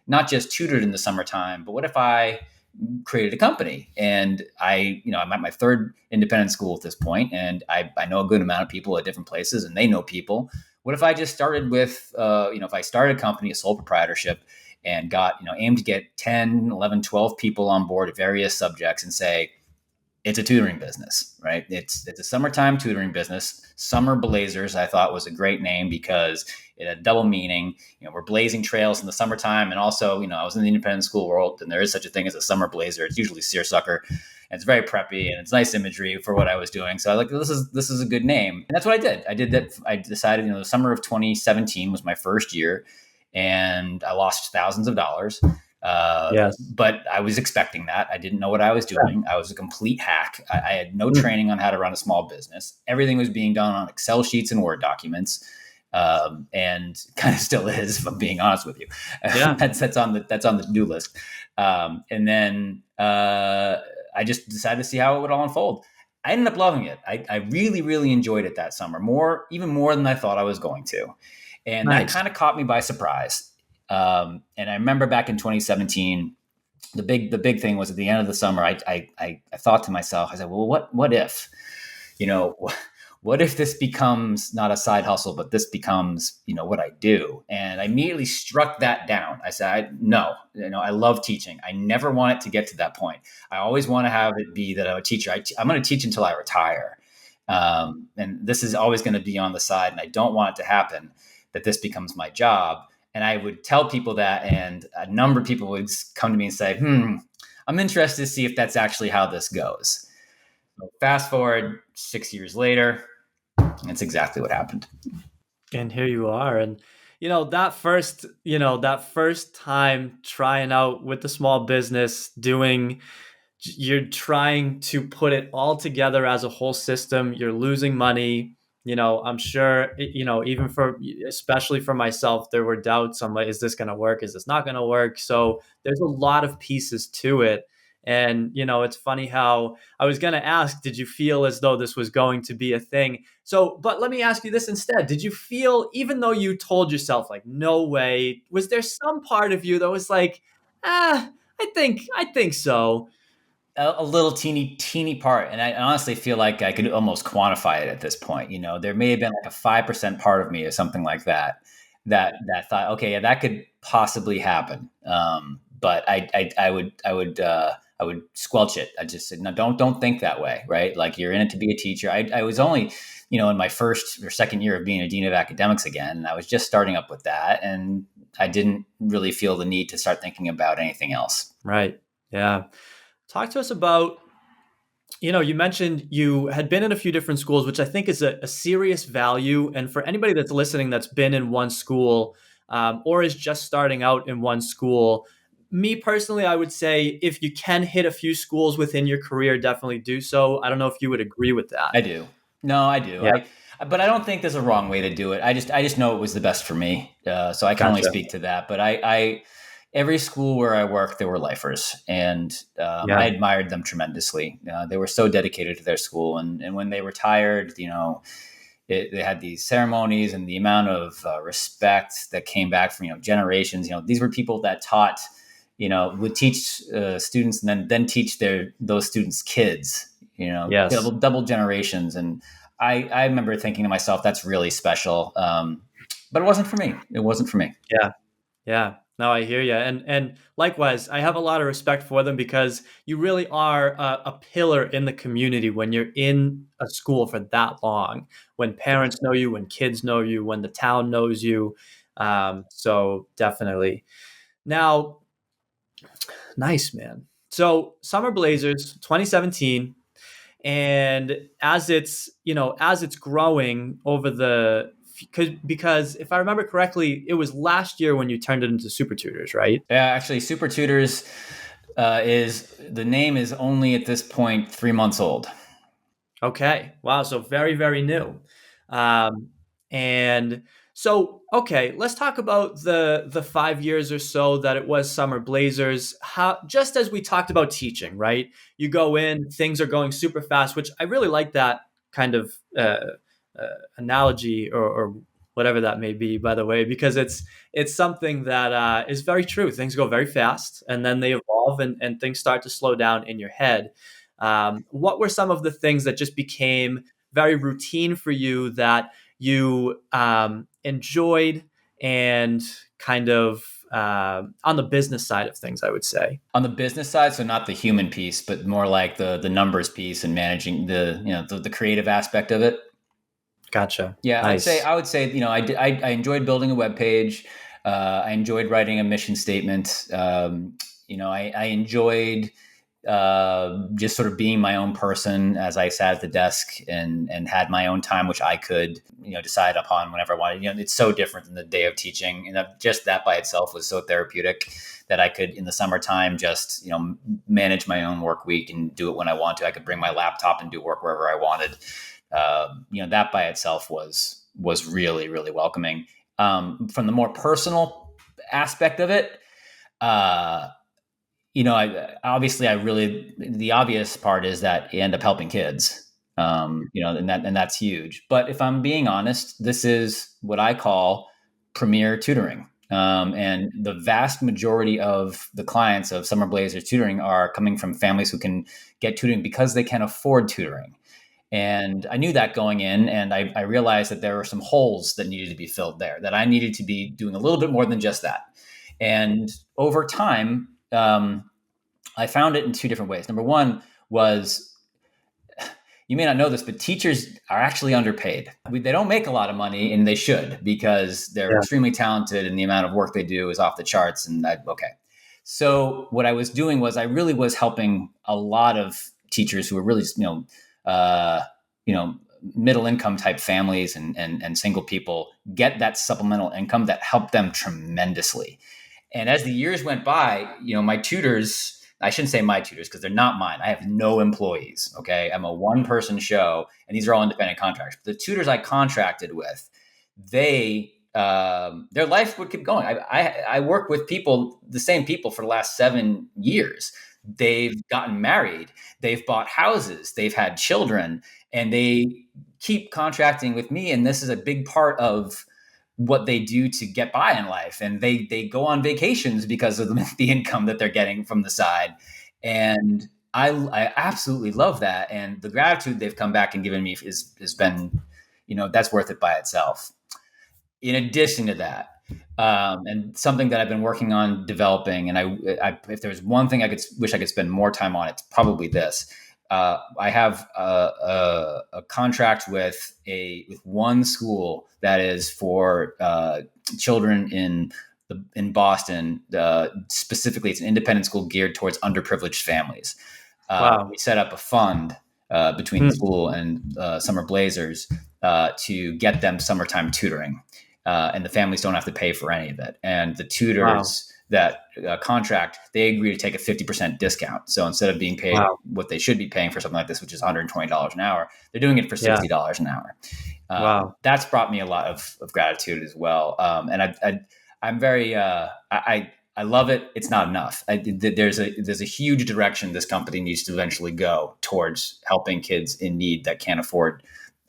not just tutored in the summertime, but what if I created a company? And I'm at my third independent school at this point, and I know a good amount of people at different places, and they know people. What if I just started with, if I started a company, a sole proprietorship, and got, aim to get 10, 11, 12 people on board at various subjects and say, it's a tutoring business, right? It's a summertime tutoring business. Summer Blazers, I thought, was a great name because it had double meaning. We're blazing trails in the summertime, and also, I was in the independent school world, and there is such a thing as a summer blazer. It's usually seersucker, and it's very preppy, and it's nice imagery for what I was doing. So I like, this is a good name, and that's what I did. I did that. I decided, the summer of 2017 was my first year, and I lost thousands of dollars. Yes. But I was expecting that. I didn't know what I was doing. I was a complete hack. I had no Mm. training on how to run a small business. Everything was being done on Excel sheets and Word documents, and kind of still is, if I'm being honest with you. Yeah. that's on the to-do list. And then I just decided to see how it would all unfold. I ended up loving it. I really, really enjoyed it that summer, even more than I thought I was going to. And that Nice. kind of caught me by surprise. And I remember back in 2017, the big thing was at the end of the summer. I thought to myself, I said, well, what if, you know, what if this becomes not a side hustle, but this becomes, what I do? And I immediately struck that down. I said, no, I love teaching. I never want it to get to that point. I always want to have it be that I'm a teacher. I'm going to teach until I retire. And this is always going to be on the side. And I don't want it to happen that this becomes my job. And I would tell people that, and a number of people would come to me and say, I'm interested to see if that's actually how this goes. So fast forward 6 years later, that's exactly what happened. And here you are. And that first time trying out with the small business, you're trying to put it all together as a whole system. You're losing money. I'm sure, even especially for myself, there were doubts. I'm like, is this going to work? Is this not going to work? So there's a lot of pieces to it. And, it's funny how I was going to ask, did you feel as though this was going to be a thing? So, but let me ask you this instead. Did you feel, even though you told yourself, like, no way, was there some part of you that was like, I think so? A little teeny part, and I honestly feel like I could almost quantify it at this point. There may have been like a 5% part of me or something like that, that thought, okay, yeah, that could possibly happen. But I would squelch it. I just said, no, don't think that way, right? Like, you're in it to be a teacher. I was only, in my first or second year of being a dean of academics again, and I was just starting up with that, and I didn't really feel the need to start thinking about anything else. Right. Yeah. Talk to us about, you mentioned you had been in a few different schools, which I think is a serious value. And for anybody that's listening that's been in one school, or is just starting out in one school, me personally, I would say if you can hit a few schools within your career, definitely do so. I don't know if you would agree with that. I do. No, I do. Yeah. But I don't think there's a wrong way to do it. I just know it was the best for me. So I can only Gotcha. speak to that. But every school where I worked, there were lifers, and I Yeah. admired them tremendously. They were so dedicated to their school, and when they retired, they had these ceremonies, and the amount of respect that came back from generations. These were people that taught, would teach students, and then teach those students' kids. Yes. Double generations, and I remember thinking to myself, that's really special. But it wasn't for me. It wasn't for me. Yeah. Yeah. No, I hear you. And likewise, I have a lot of respect for them because you really are a pillar in the community when you're in a school for that long. When parents know you, when kids know you, when the town knows you. So definitely. Now, nice, man. So Summer Blazers 2017, and as it's growing over because if I remember correctly, it was last year when you turned it into Super Tutors, right? Yeah, actually, Super Tutors is the name is only at this point 3 months old. Okay. Wow. So very, very new. Um, and so, okay, let's talk about the 5 years or so that it was Summer Blazers. How, just as we talked about teaching, right? You go in, things are going super fast, which I really like that kind of analogy or whatever that may be, by the way, because it's something that is very true. Things go very fast, and then they evolve, and things start to slow down in your head. What were some of the things that just became very routine for you that you enjoyed and kind of on the business side of things, I would say. On the business side, so not the human piece, but more like the numbers piece and managing the creative aspect of it. Gotcha. Yeah, Nice. I would say, I enjoyed building a web page. I enjoyed writing a mission statement. I enjoyed just sort of being my own person as I sat at the desk and had my own time, which I could, decide upon whenever I wanted. It's so different than the day of teaching, and just that by itself was so therapeutic that I could, in the summertime, just manage my own work week and do it when I want to. I could bring my laptop and do work wherever I wanted. That by itself was really, really welcoming. From the more personal aspect of it, obviously, the obvious part is that you end up helping kids, and that's huge. But if I'm being honest, this is what I call premier tutoring. And the vast majority of the clients of Summer Blazers tutoring are coming from families who can get tutoring because they can afford tutoring. And I knew that going in, and I realized that there were some holes that needed to be filled there, that I needed to be doing a little bit more than just that. And over time, I found it in two different ways. Number one was, you may not know this, but teachers are actually underpaid. They don't make a lot of money, and they should, because they're extremely talented and the amount of work they do is off the charts. Okay. So what I was doing was I really was helping a lot of teachers who were really, uh, middle income type families and single people get that supplemental income that helped them tremendously. And as the years went by, my tutors, I shouldn't say my tutors because they're not mine. I have no employees. Okay. I'm a one person show, and these are all independent contractors. The tutors I contracted with, their life would keep going. I work with people, the same people, for the last 7 years. They've gotten married, they've bought houses, they've had children, and they keep contracting with me. And this is a big part of what they do to get by in life. And they go on vacations because of the income that they're getting from the side. And I absolutely love that. And the gratitude they've come back and given me has been, that's worth it by itself. In addition to that, and something that I've been working on developing, and if there's one thing I wish I could spend more time on, it's probably this. I have a contract with one school that is for children in Boston. Specifically, it's an independent school geared towards underprivileged families. Wow. We set up a fund between the school and Summer Blazers to get them summertime tutoring. And the families don't have to pay for any of it. And the tutors that contract, they agree to take a 50% discount. So instead of being paid what they should be paying for something like this, which is $120 an hour, they're doing it for $60 an hour. That's brought me a lot of gratitude as well. And I'm very, I love it. It's not enough. There's a huge direction this company needs to eventually go towards helping kids in need that can't afford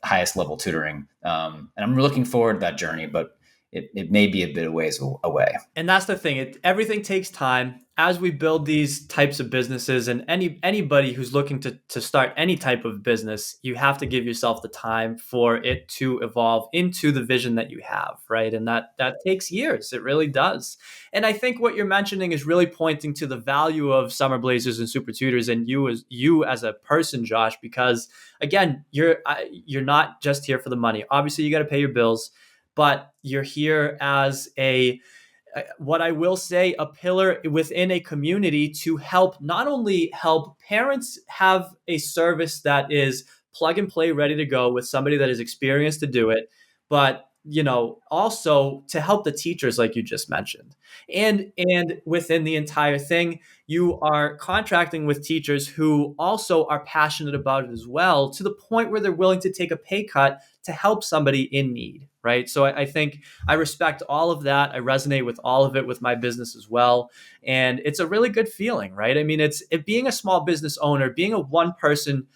highest level tutoring. And I'm looking forward to that journey, but it may be a bit of ways away. And that's the thing. Everything takes time. As we build these types of businesses, and anybody who's looking to start any type of business, you have to give yourself the time for it to evolve into the vision that you have, right? And that takes years. It really does. And I think what you're mentioning is really pointing to the value of Summer Blazers and Super Tutors, and you as a person, Josh, because again, you're not just here for the money. Obviously, you got to pay your bills, but you're here as what I will say, a pillar within a community to not only help parents have a service that is plug and play, ready to go with somebody that is experienced to do it, but also to help the teachers, like you just mentioned. And within the entire thing, you are contracting with teachers who also are passionate about it as well, to the point where they're willing to take a pay cut to help somebody in need, right? So I think I respect all of that. I resonate with all of it with my business as well. And it's a really good feeling, right? I mean, being a small business owner, being a one-person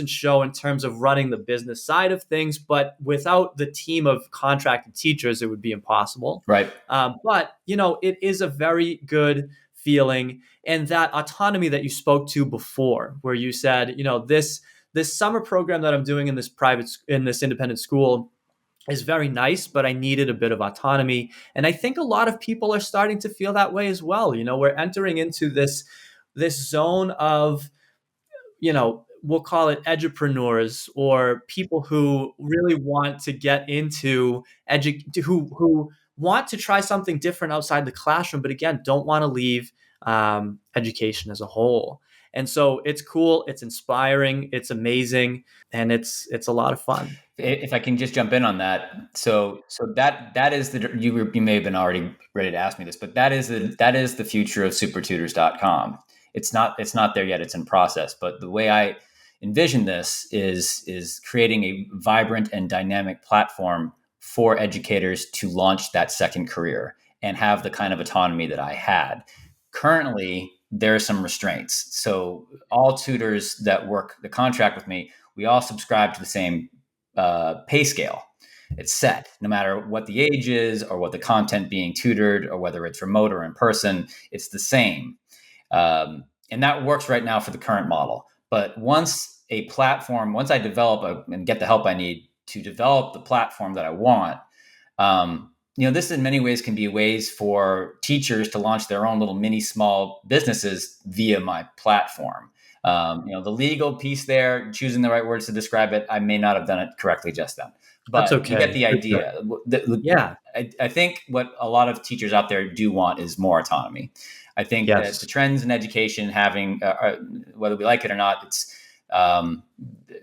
show in terms of running the business side of things, but without the team of contracted teachers, it would be impossible. Right. But it is a very good feeling, and that autonomy that you spoke to before, where you said, this summer program that I'm doing in this independent school, is very nice, but I needed a bit of autonomy. And I think a lot of people are starting to feel that way as well. We're entering into this zone of, we'll call it edupreneurs, or people who really want to get into who want to try something different outside the classroom, but again, don't want to leave education as a whole. And so it's cool, it's inspiring, it's amazing, and it's a lot of fun. If I can just jump in on that, so that is you may have been already ready to ask me this, but that is the future of supertutors.com. It's not there yet. It's in process. But the way I envision this is creating a vibrant and dynamic platform for educators to launch that second career and have the kind of autonomy that I had. Currently, there are some restraints. So all tutors that work the contract with me, we all subscribe to the same pay scale. It's set no matter what the age is or what the content being tutored or whether it's remote or in person, it's the same. And that works right now for the current model. But once I develop and get the help I need to develop the platform that I want, this in many ways can be ways for teachers to launch their own little mini small businesses via my platform. The legal piece there, choosing the right words to describe it, I may not have done it correctly just then, That's but you get okay. the For sure. idea. Yeah. I think what a lot of teachers out there do want is more autonomy. I think that the Yes. trends in education having, whether we like it or not, it's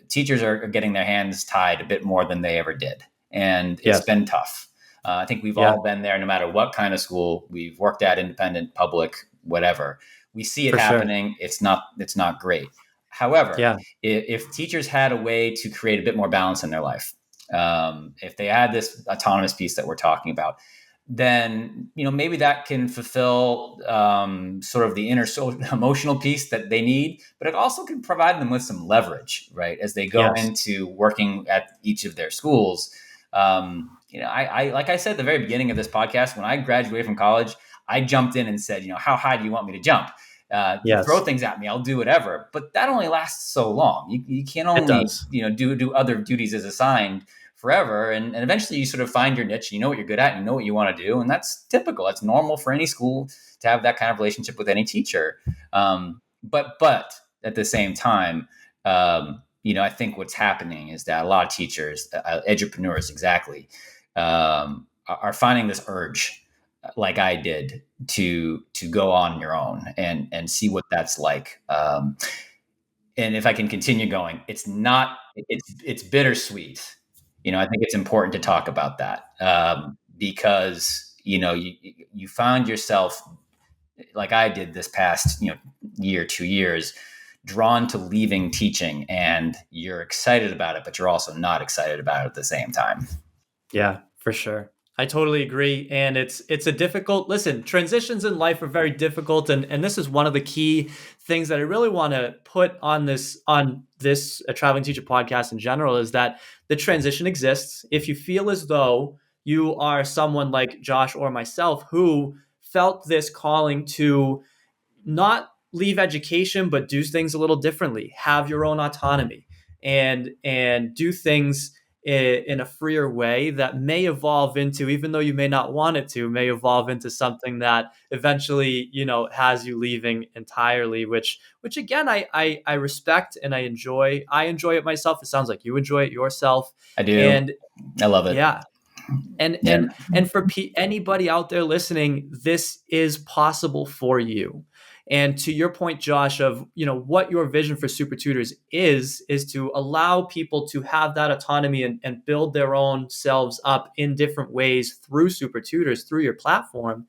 teachers are getting their hands tied a bit more than they ever did. And it's Yes. been tough. I think we've Yeah. all been there, no matter what kind of school we've worked at, independent, public, whatever. We see it For sure. happening. It's not great. However, Yeah. if teachers had a way to create a bit more balance in their life, if they had this autonomous piece that we're talking about, then maybe that can fulfill sort of the inner emotional piece that they need, but it also can provide them with some leverage, right, as they go Yes. into working at each of their schools. I like I said at the very beginning of this podcast, when I graduated from college, I jumped in and said, how high do you want me to jump? Throw Yes. things at me, I'll do whatever. But that only lasts so long. You can It only does. do other duties as assigned forever, and eventually you sort of find your niche. You know what you're good at, and you know what you want to do, and that's typical. That's normal for any school to have that kind of relationship with any teacher. But at the same time, I think what's happening is that a lot of teachers, edupreneurs, exactly, are finding this urge, like I did, to go on your own and see what that's like. And if I can continue going, it's bittersweet. I think it's important to talk about that, because you found yourself, like I did this past year, 2 years, drawn to leaving teaching, and you're excited about it, but you're also not excited about it at the same time. Yeah, for sure. I totally agree. And it's a difficult listen, transitions in life are very difficult. And this is one of the key things that I really want to put on this traveling teacher podcast in general, is that the transition exists. If you feel as though you are someone like Josh or myself who felt this calling to not leave education, but do things a little differently, have your own autonomy, and do things in a freer way that may evolve into, even though you may not want it to, may evolve into something that eventually has you leaving entirely, which again, I respect and I enjoy it myself. It sounds like you enjoy it yourself. I do. And I love it. yeah, and Yeah, and and for anybody out there listening, this is possible for you. And to your point, Josh, of what your vision for Super Tutors is to allow people to have that autonomy and build their own selves up in different ways through Super Tutors, through your platform.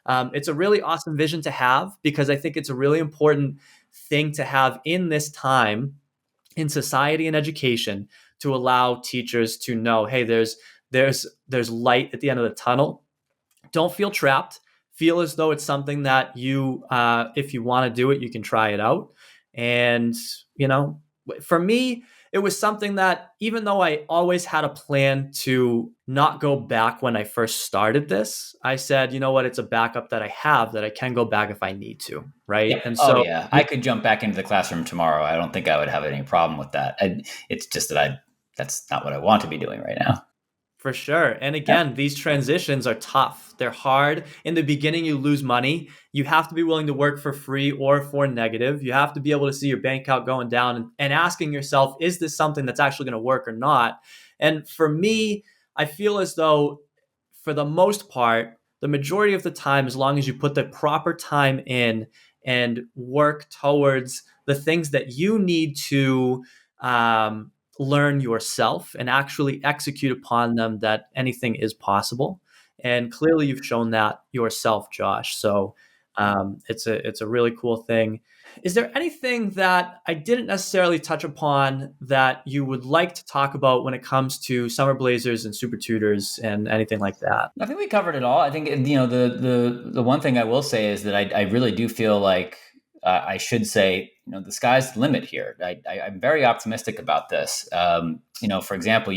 It's a really awesome vision to have, because I think it's a really important thing to have in this time in society and education, to allow teachers to know, hey, there's light at the end of the tunnel. Don't feel trapped. Feel as though it's something that if you want to do it, you can try it out. And for me, it was something that, even though I always had a plan to not go back when I first started this, I said, you know what, it's a backup that I have, that I can go back if I need to, right? yeah. And Oh so, yeah, I could jump back into the classroom tomorrow. I don't think I would have any problem with that. It's just that that's not what I want to be doing right now. For sure. And again, these transitions are tough. They're hard. In the beginning, you lose money. You have to be willing to work for free or for negative. You have to be able to see your bank account going down and asking yourself, is this something that's actually going to work or not? And for me, I feel as though, for the most part, the majority of the time, as long as you put the proper time in and work towards the things that you need to um, learn yourself and actually execute upon them, that anything is possible. And clearly you've shown that yourself, Josh. So it's a really cool thing. Is there anything that I didn't necessarily touch upon that you would like to talk about when it comes to Summer Blazers and Super Tutors and anything like that? I think we covered it all. I think the one thing I will say is that I really do feel like I should say the sky's the limit here. I'm very optimistic about this. For example,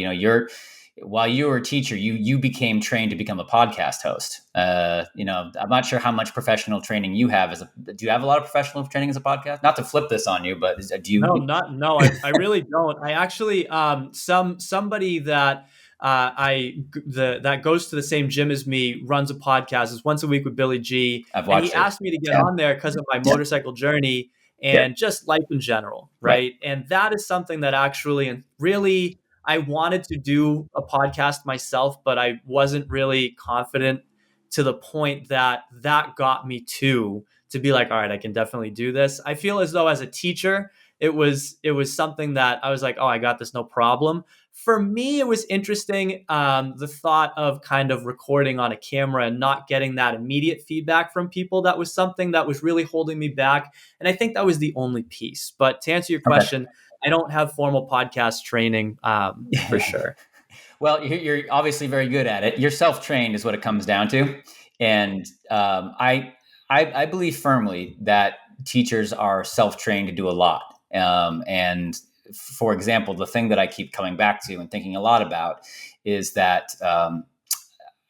while you were a teacher, you became trained to become a podcast host. I'm not sure how much professional training you have do you have a lot of professional training as a podcast? Not to flip this on you, but do you? No, not no. I really don't. I actually somebody that that goes to the same gym as me runs a podcast. It's once a week with Billy G, I've and he watched it. asked me to get Yeah. on there because of my Yeah. motorcycle journey Yeah. and just life in general, Right. right? And that is something that actually and really I wanted to do a podcast myself, but I wasn't really confident to the point that got me to be like, all right, I can definitely do this. I feel as though as a teacher it was something that I was like, oh, I got this, no problem. For me, it was interesting, the thought of kind of recording on a camera and not getting that immediate feedback from people. That was something that was really holding me back, and I think that was the only piece. But to answer your Okay. question, I don't have formal podcast training, for sure. Well, you're obviously very good at it. You're self-trained, is what it comes down to, and I believe firmly that teachers are self-trained to do a lot. And for example, the thing that I keep coming back to and thinking a lot about is that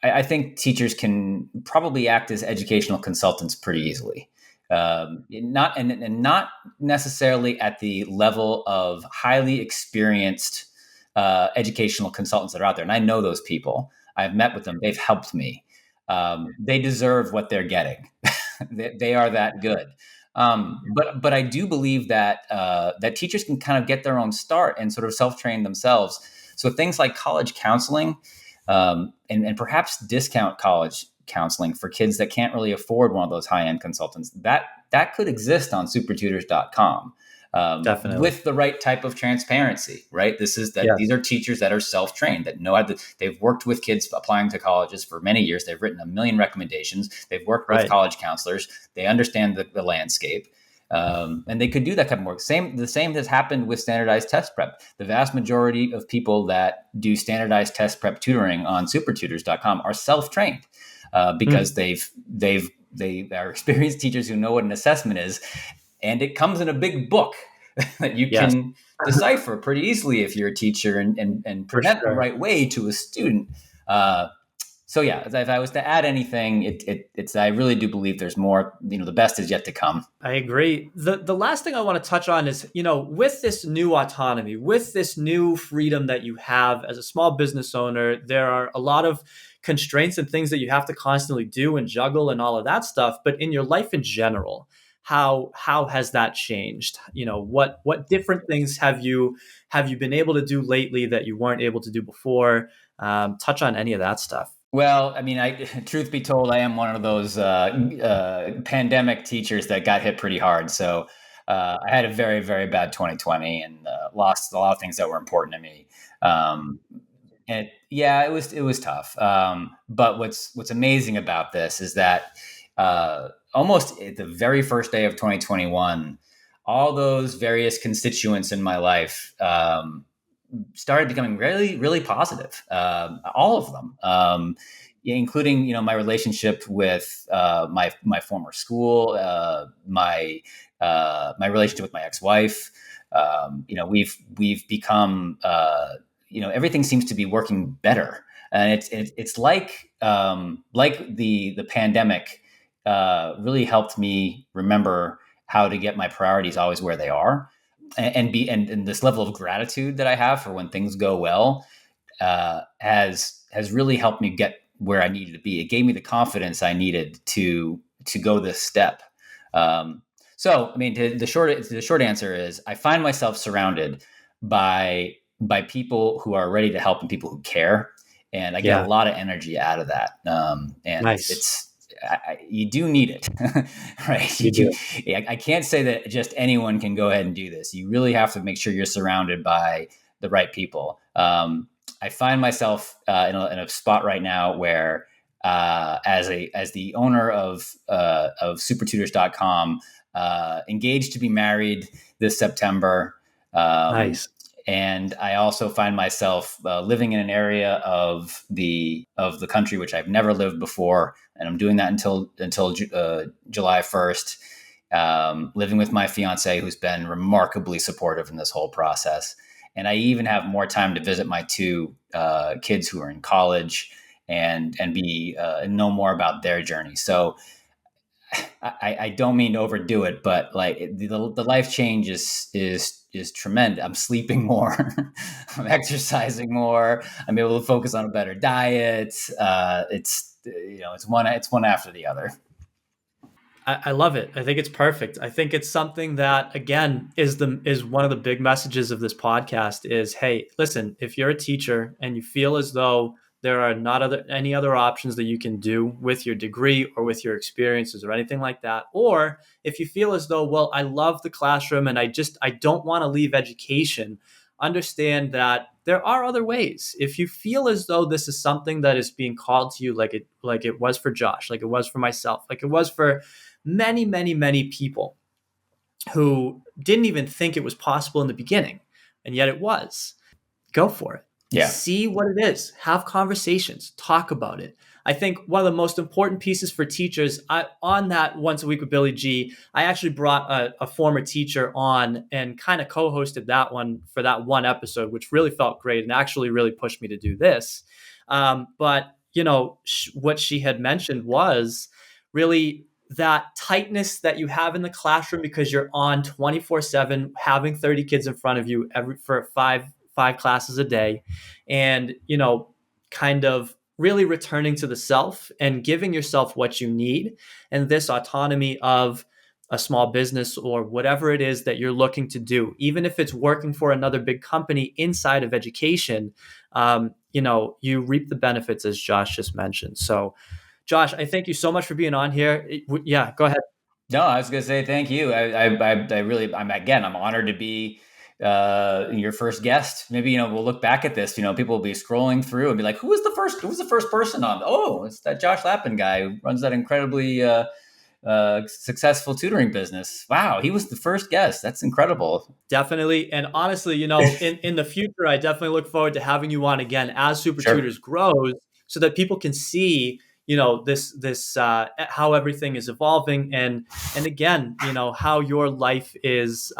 I think teachers can probably act as educational consultants pretty easily. Not necessarily at the level of highly experienced educational consultants that are out there. And I know those people. I've met with them. They've helped me. They deserve what they're getting. They are that good. But I do believe that that teachers can kind of get their own start and sort of self-train themselves. So things like college counseling, and perhaps discount college counseling for kids that can't really afford one of those high-end consultants, that could exist on supertutors.com. Definitely. With the right type of transparency, right? Yeah. These are teachers that are self-trained, that know they've worked with kids applying to colleges for many years. They've written a million recommendations. They've worked with Right. college counselors. They understand the landscape. And they could do that kind of work. The same has happened with standardized test prep. The vast majority of people that do standardized test prep tutoring on supertutors.com are self-trained because Hmm. they are experienced teachers who know what an assessment is, and it comes in a big book that you Yes, can decipher pretty easily if you're a teacher and for present the sure. right way to a student. So yeah, if I was to add anything, it's I really do believe there's more. The best is yet to come. I agree. The last thing I want to touch on is, with this new autonomy, with this new freedom that you have as a small business owner, there are a lot of constraints and things that you have to constantly do and juggle and all of that stuff. But in your life in general, how has that changed? What different things have you been able to do lately that you weren't able to do before? Touch on any of that stuff. Well, I mean, truth be told, I am one of those pandemic teachers that got hit pretty hard. So I had a very, very bad 2020 and lost a lot of things that were important to me. Um, and yeah, it was tough. But what's amazing about this is that almost at the very first day of 2021, all those various constituents in my life started becoming really, really positive. All of them, including my relationship with my former school, my relationship with my ex-wife. We've become everything seems to be working better, and it's like the pandemic really helped me remember how to get my priorities always where they are, and this level of gratitude that I have for when things go well. has really helped me get where I needed to be. It gave me the confidence I needed to go this step. Um, so, I mean, the short answer is I find myself surrounded by people who are ready to help and people who care, and I get a Yeah. lot of energy out of that. And Nice. it's you do need it, right? You do. I can't say that just anyone can go ahead and do this. You really have to make sure you're surrounded by the right people. I find myself in a spot right now where, as the owner of supertutors.com, engaged to be married this September. Um, Nice. and I also find myself living in an area of the country which I've never lived before, and I'm doing that until July 1st. Living with my fiance, who's been remarkably supportive in this whole process, and I even have more time to visit my two kids who are in college and be know more about their journey. So I don't mean to overdo it, but like the life change is tremendous. I'm sleeping more, I'm exercising more, I'm able to focus on a better diet. It's one after the other. I love it. I think it's perfect. I think it's something that again is one of the big messages of this podcast is, hey, listen, if you're a teacher and you feel as though there are not any other options that you can do with your degree or with your experiences or anything like that, or if you feel as though, well, I love the classroom and I don't want to leave education, understand that there are other ways. If you feel as though this is something that is being called to you, like it was for Josh, like it was for myself, like it was for many, many, many people who didn't even think it was possible in the beginning, and yet it was. Go for it. Yeah. See what it is. Have conversations. Talk about it. I think one of the most important pieces for teachers on that Once a Week with Billy G, I actually brought a former teacher on and kind of co-hosted that one for that one episode, which really felt great and actually really pushed me to do this. But, what she had mentioned was really that tightness that you have in the classroom because you're on 24/7, having 30 kids in front of you for five classes a day, and kind of really returning to the self and giving yourself what you need, and this autonomy of a small business or whatever it is that you're looking to do, even if it's working for another big company inside of education. You reap the benefits, as Josh just mentioned. So Josh, I thank you so much for being on here. Yeah, go ahead. No, I was going to say thank you. I really, I'm honored to be your first guest. Maybe we'll look back at this. People will be scrolling through and be like, "Who was the first person on?" Oh, it's that Josh Lappin guy who runs that incredibly successful tutoring business. Wow, he was the first guest. That's incredible. Definitely. And honestly, in the future, I definitely look forward to having you on again as Super Sure. Tutors grows so that people can see, this how everything is evolving and again, how your life is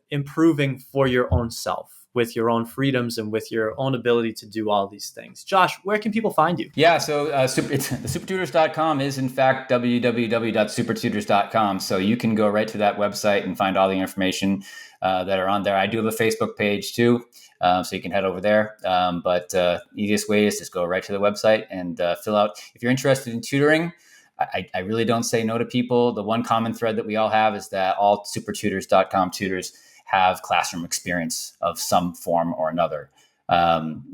improving for your own self with your own freedoms and with your own ability to do all these things. Josh, where can people find you? Yeah, so the supertutors.com is in fact www.supertutors.com. So you can go right to that website and find all the information that are on there. I do have a Facebook page too, so you can head over there. But easiest way is just go right to the website and fill out. If you're interested in tutoring, I really don't say no to people. The one common thread that we all have is that all supertutors.com tutors have classroom experience of some form or another.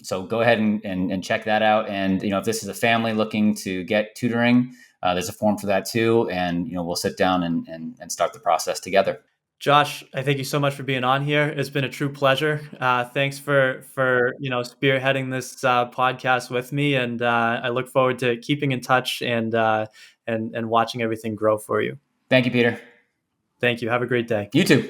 So go ahead and check that out. And, if this is a family looking to get tutoring, there's a form for that too. And, we'll sit down and start the process together. Josh, I thank you so much for being on here. It's been a true pleasure. Thanks for spearheading this podcast with me, and I look forward to keeping in touch and watching everything grow for you. Thank you, Peter. Thank you. Have a great day. You too.